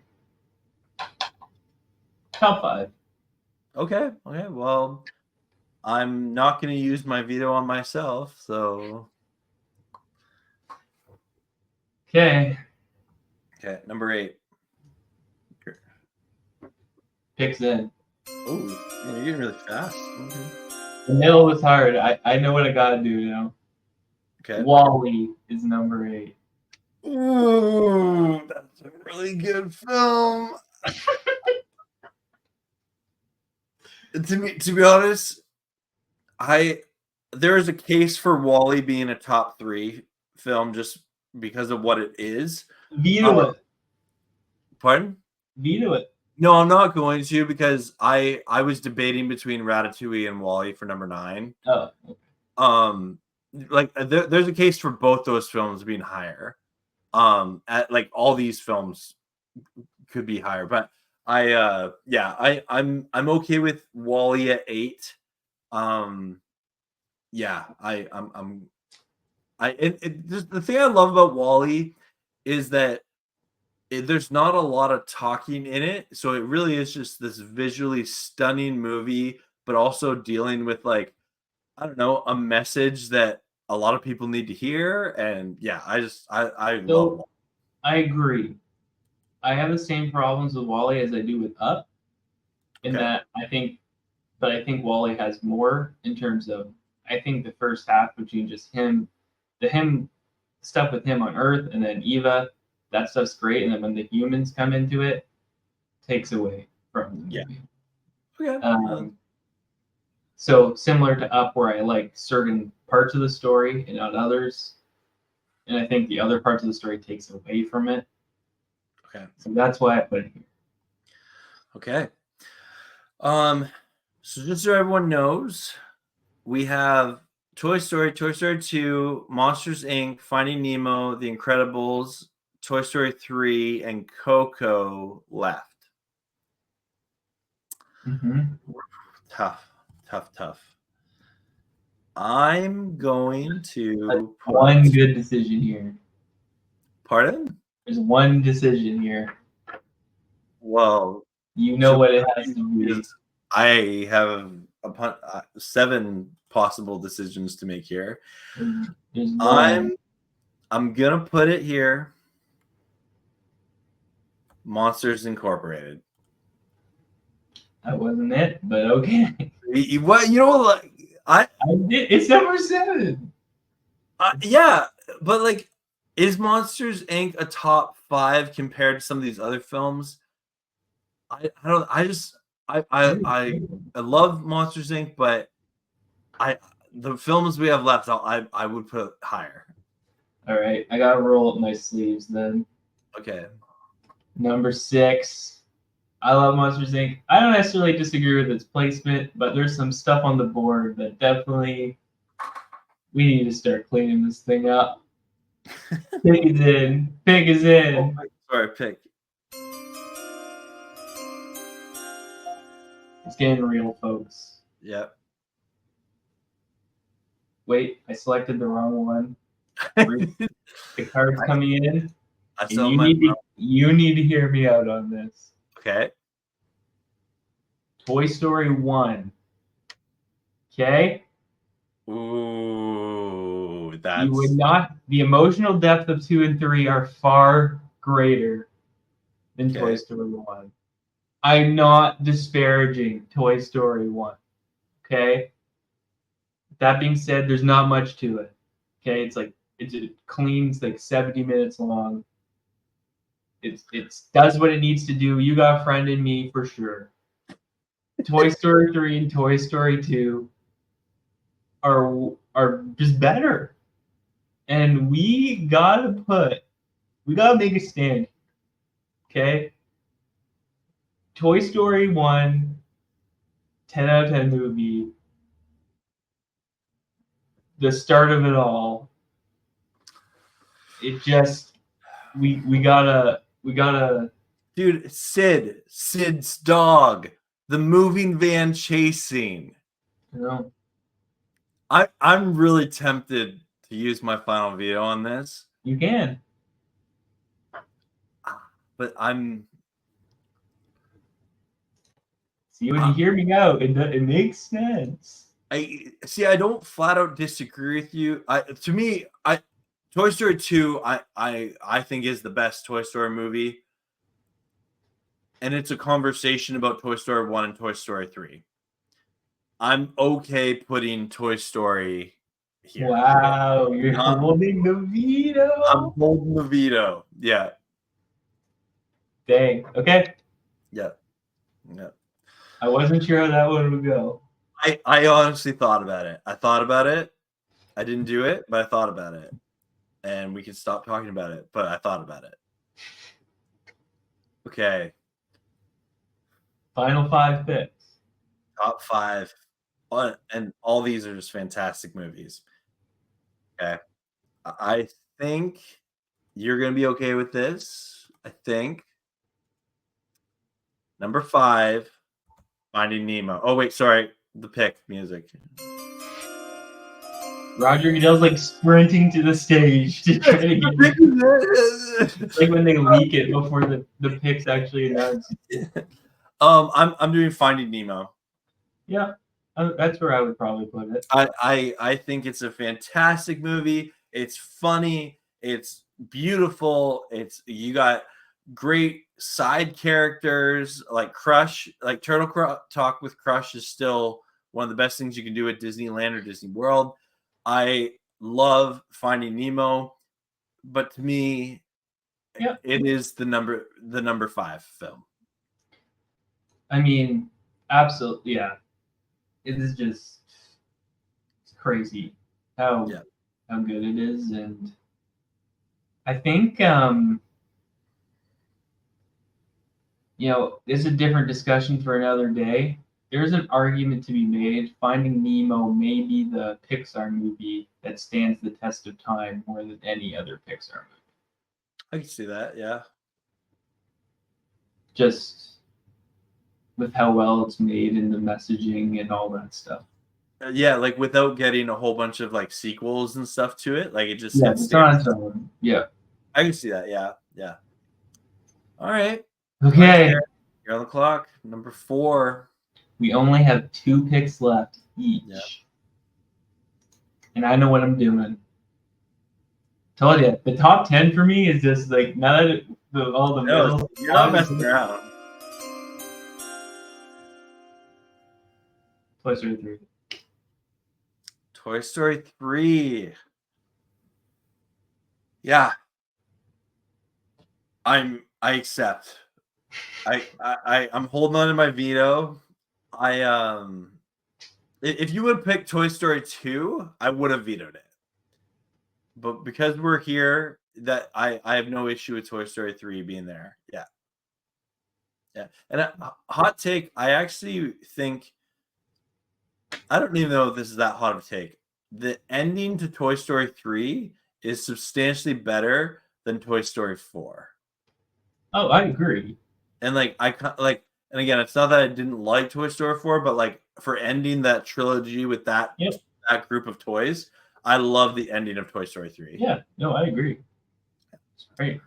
5. Okay. Well, I'm not going to use my veto on myself, so. Okay, number 8. picks in. Oh, you're getting really fast. Okay. The middle was hard. I know what I gotta do now. Okay. WALL-E is number 8. Ooh, that's a really good film. To be honest, there is a case for WALL-E being a top 3 film just because of what it is. Veto it. Pardon? Veto it. No, I'm not going to because I was debating between Ratatouille and WALL-E for number 9. Oh. Okay. Like there's a case for both those films being higher. At like all these films could be higher, but I'm okay with Wall-E at 8. Yeah, the thing I love about Wall-E is that there's not a lot of talking in it, so it really is just this visually stunning movie, but also dealing with, like, I don't know, a message that a lot of people need to hear, and yeah, I love So I agree. I have the same problems with Wally as I do with Up, in Okay. that I think Wally has more in terms of, I think the first half between just him stuff with him on Earth, and then Eva, that stuff's great, and then when the humans come into it, takes away from the Yeah. movie. Okay. So similar to Up, where I like certain parts of the story and not others, and I think the other parts of the story takes away from it. Okay. So that's why I put it here. Okay. So just so everyone knows, we have Toy Story, Toy Story 2, Monsters Inc., Finding Nemo, The Incredibles, Toy Story 3, and Coco left. Tough, tough, tough. I'm going to put... One good decision here. Pardon? There's one decision here. Well, You know what it has to be. I have 7 possible decisions to make here. There's one. I'm gonna put it here. Monsters Incorporated. That wasn't it, but okay. What, you know, like It's number 7. yeah, but like, is Monsters Inc. a top 5 compared to some of these other films? I don't. I love Monsters Inc., but the films we have left, I would put higher. All right, I gotta roll up my sleeves then. Okay. Number 6. I love Monsters Inc. I don't necessarily disagree with its placement, but there's some stuff on the board that definitely we need to start cleaning this thing up. Pig is in. Pig is in. Oh, sorry, pick. It's getting real, folks. Yep. Wait, I selected the wrong one. The card's coming in. I And still you need to hear me out on this. Okay. Toy Story 1. Okay? Ooh, that's... You would not. The emotional depth of 2 and 3 are far greater than Toy Story 1. I'm not disparaging Toy Story 1. Okay? That being said, there's not much to it. Okay? It cleans like 70 minutes long. It does what it needs to do. You got a friend in me for sure. Toy Story 3 and Toy Story 2 are just better. And we gotta make a stand. Okay? Toy Story 1, 10 out of 10 movie. The start of it all. It just we gotta Dude, Sid's dog, the moving van chasing. you know. I'm really tempted to use my final veto on this, You can. but I'm... See, when you hear me out, it makes sense. I don't flat out disagree with you. To me, Toy Story 2, I think is the best Toy Story movie. And it's a conversation about Toy Story 1 and Toy Story 3. I'm okay putting Toy Story here. Wow, you're holding the veto. I'm holding the veto. Yeah. Dang. Okay. Yeah. Yeah. I wasn't sure how that one would go. I honestly thought about it. I thought about it. I didn't do it, but I thought about it. And we can stop talking about it, but I thought about it. Okay. Final 5 picks. Top 5. And all these are just fantastic movies. Okay. I think you're going to be okay with this. I think. Number 5, Finding Nemo. Oh wait, sorry, the pick music. Roger Goodell's like sprinting to the stage to try to get it. It's like when they leak it before the picks actually announced. I'm doing Finding Nemo. Yeah, that's where I would probably put it. I think it's a fantastic movie. It's funny. It's beautiful. You got great side characters like Crush. Like Talk with Crush is still one of the best things you can do at Disneyland or Disney World. I love Finding Nemo, but to me, it is the number 5 film. I mean, absolutely, yeah. It is just crazy how good it is, and I think it's a different discussion for another day. There's an argument to be made. Finding Nemo may be the Pixar movie that stands the test of time more than any other Pixar movie. I can see that, yeah. Just with how well it's made and the messaging and all that stuff. Yeah, like without getting a whole bunch of like sequels and stuff to it, like it just it's on its own. Yeah, I can see that. Yeah. All right. Okay. You're on the clock. Number 4. We only have 2 picks left each. Yeah. And I know what I'm doing. Told you, the top 10 for me is just like now that all the middle. You're not messing around. Toy Story 3. Toy Story 3. Yeah. I accept. I'm holding on to my veto. If you would pick Toy Story 2, I would have vetoed it. But because we're here, that I have no issue with Toy Story 3 being there. Yeah. And a hot take, I actually think, I don't even know if this is that hot of a take. The ending to Toy Story 3 is substantially better than Toy Story 4. Oh, I agree. And and again, it's not that I didn't like Toy Story 4, but like for ending that trilogy with that group of toys, I love the ending of Toy Story 3. Yeah, no, I agree. It's great.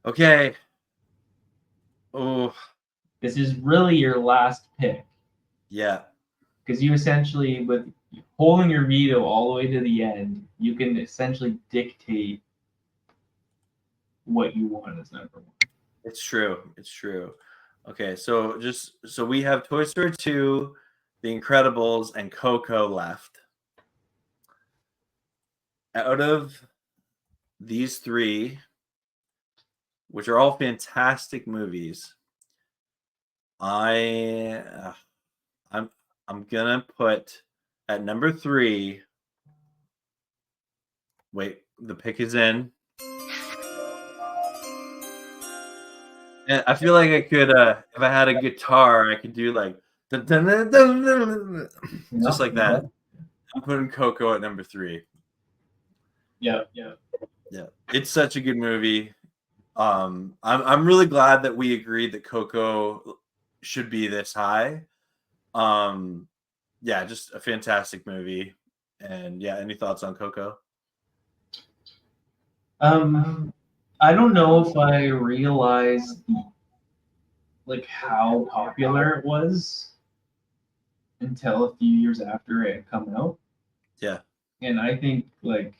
Okay. Oh, this is really your last pick. Yeah. Because you essentially, with holding your veto all the way to the end, you can essentially dictate what you want as number 1. It's true. Okay, so we have Toy Story 2, The Incredibles, and Coco left. Out of these 3, which are all fantastic movies, I'm gonna put at number 3. Wait, the pick is in. And I feel like I could, if I had a guitar, I could do like just like that. I'm putting Coco at number 3. Yeah. It's such a good movie. I'm really glad that we agreed that Coco should be this high. Just a fantastic movie. And any thoughts on Coco? I don't know if I realized like how popular it was until a few years after it had come out. Yeah. And I think like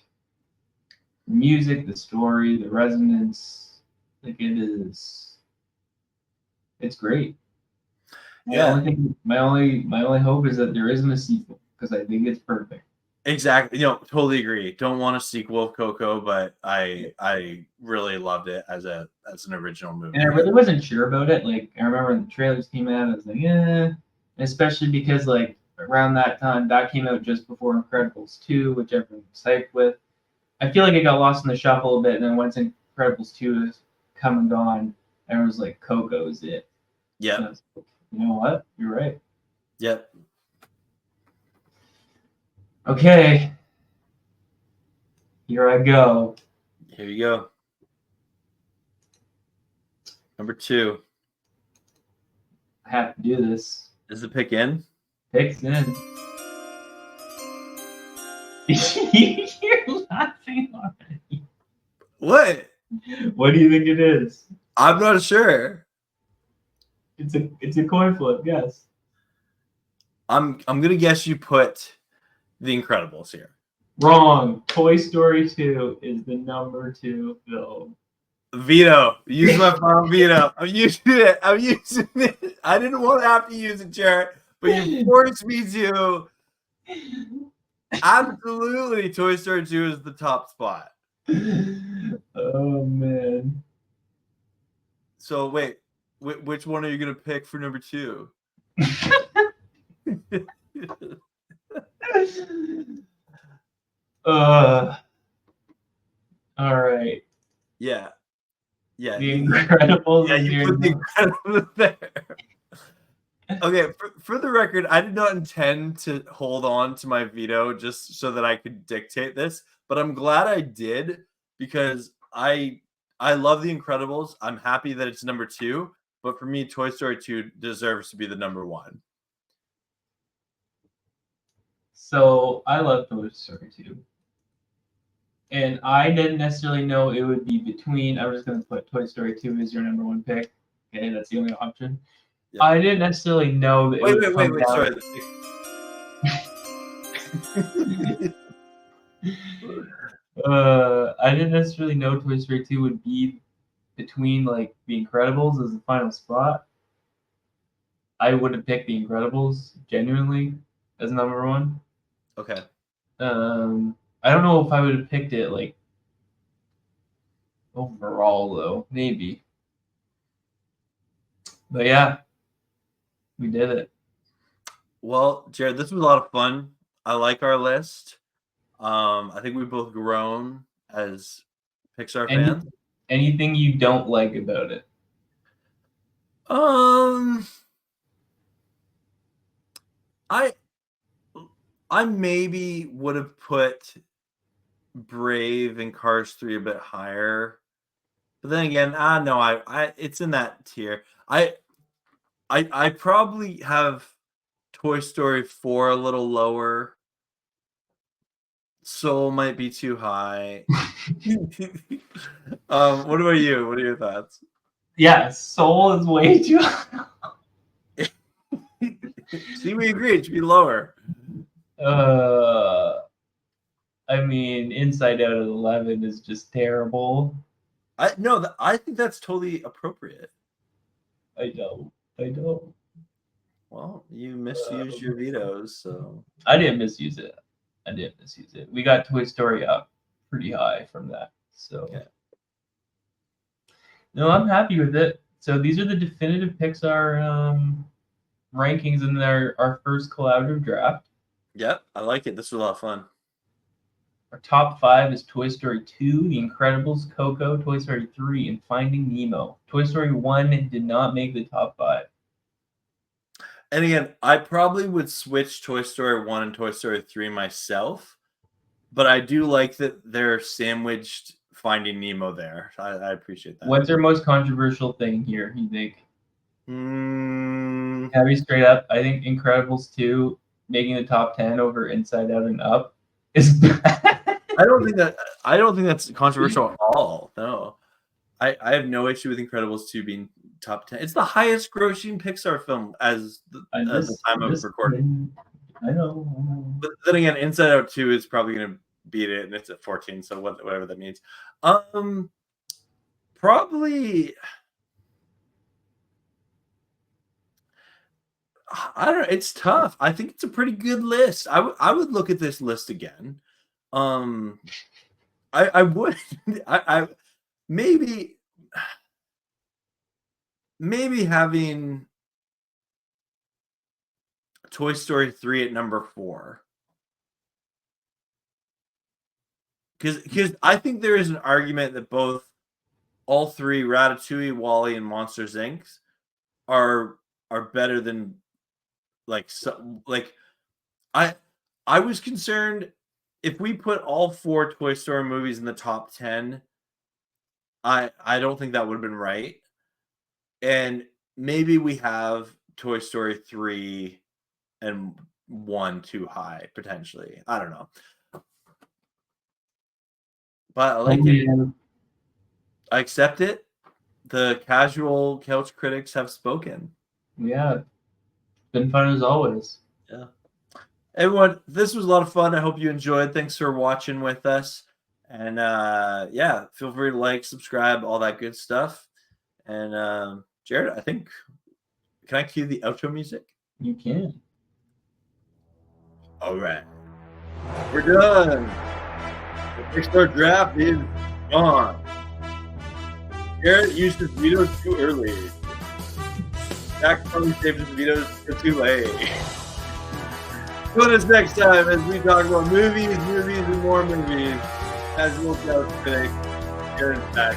the music, the story, the resonance, like it's great. My only hope is that there isn't a sequel because I think it's perfect. Exactly. Totally agree. Don't want a sequel of Coco, but I really loved it as an original movie. And I really wasn't sure about it. Like I remember when the trailers came out, I was like, yeah. Especially because like around that time, that came out just before Incredibles 2, which everyone was hyped with. I feel like it got lost in the shuffle a bit, and then once Incredibles 2 is come and gone, everyone was like, Coco's it. Yeah. Like, you know what? You're right. Yep. Okay. Here I go. Here you go. Number 2. I have to do this. Is the pick in? Picks in. You're laughing already. What? What do you think it is? I'm not sure. It's a coin flip, yes. I'm gonna guess you put The Incredibles here. Wrong. Toy Story 2 is the number 2 film. Veto. Use my final veto. I'm using it. I'm using it. I didn't want to have to use it, Jarrett, but you forced me to. Absolutely, Toy Story 2 is the top spot. Oh man. So wait, which one are you gonna pick for number 2? All right. Yeah. The Incredibles. Yeah, you put The Incredibles there. Okay, for the record, I did not intend to hold on to my veto just so that I could dictate this, but I'm glad I did because I love The Incredibles. I'm happy that it's number 2, but for me, Toy Story 2 deserves to be the number 1. So I love Toy Story 2. And I didn't necessarily know it would be between. I'm just going to put Toy Story 2 as your number 1 pick. Okay, that's the only option. Yeah. I didn't necessarily know that. Wait, sorry. I didn't necessarily know Toy Story 2 would be between like The Incredibles as the final spot. I would have picked The Incredibles genuinely as number 1. Okay. I don't know if I would have picked it like overall though, maybe. But yeah, we did it. Well, Jared, this was a lot of fun. I like our list. I think we've both grown as Pixar fans. Anything you don't like about it? I maybe would have put Brave and Cars 3 a bit higher. But then again, no, I it's in that tier. I probably have Toy Story 4 a little lower. Soul might be too high. What about you? What are your thoughts? Yeah, Soul is way too high. See, we agree. It should be lower. I mean, Inside Out at 11 is just terrible. I think that's totally appropriate. I don't. Well, you misused your vetoes, so I didn't misuse it. We got Toy Story up pretty high from that. So okay. No, I'm happy with it. So these are the definitive Pixar rankings in our first collaborative draft. Yep, I like it. This was a lot of fun. Our top 5 is Toy Story 2, The Incredibles, Coco, Toy Story 3, and Finding Nemo. Toy Story 1 did not make the top 5. And again, I probably would switch Toy Story 1 and Toy Story 3 myself, but I do like that they're sandwiched Finding Nemo there. I appreciate that. What's their most controversial thing here, you think? Have you straight up? I think Incredibles 2 making the top 10 over Inside Out and Up is bad. I don't think that's controversial at all. No. I have no issue with Incredibles 2 being top 10. It's the highest grossing Pixar film at the time of recording. I know. But then again, Inside Out 2 is probably going to beat it, and it's at 14, so whatever that means. Probably... I don't know. It's tough. I think it's a pretty good list. I would look at this list again. I would. I maybe having Toy Story 3 at number 4. Because I think there is an argument that all 3, Ratatouille, WALL-E, and Monsters Inc. are better than I was concerned if we put all 4 Toy Story movies in the top 10, I don't think that would have been right. And maybe we have Toy Story 3 and 1 too high, potentially. I don't know. But I like it. Man. I accept it. The casual couch critics have spoken. Yeah. Been fun as always. Yeah. Everyone, this was a lot of fun. I hope you enjoyed. Thanks for watching with us. And yeah, feel free to like, subscribe, all that good stuff. And Jared, I think, can I cue the outro music? You can. All right. We're done. The PIXAR draft is gone. Jared used his vetoes too early. Zach probably saved his vetoes for too late. Join us next time as we talk about movies, and more movies. As we'll tell today, Jarrett and Zach.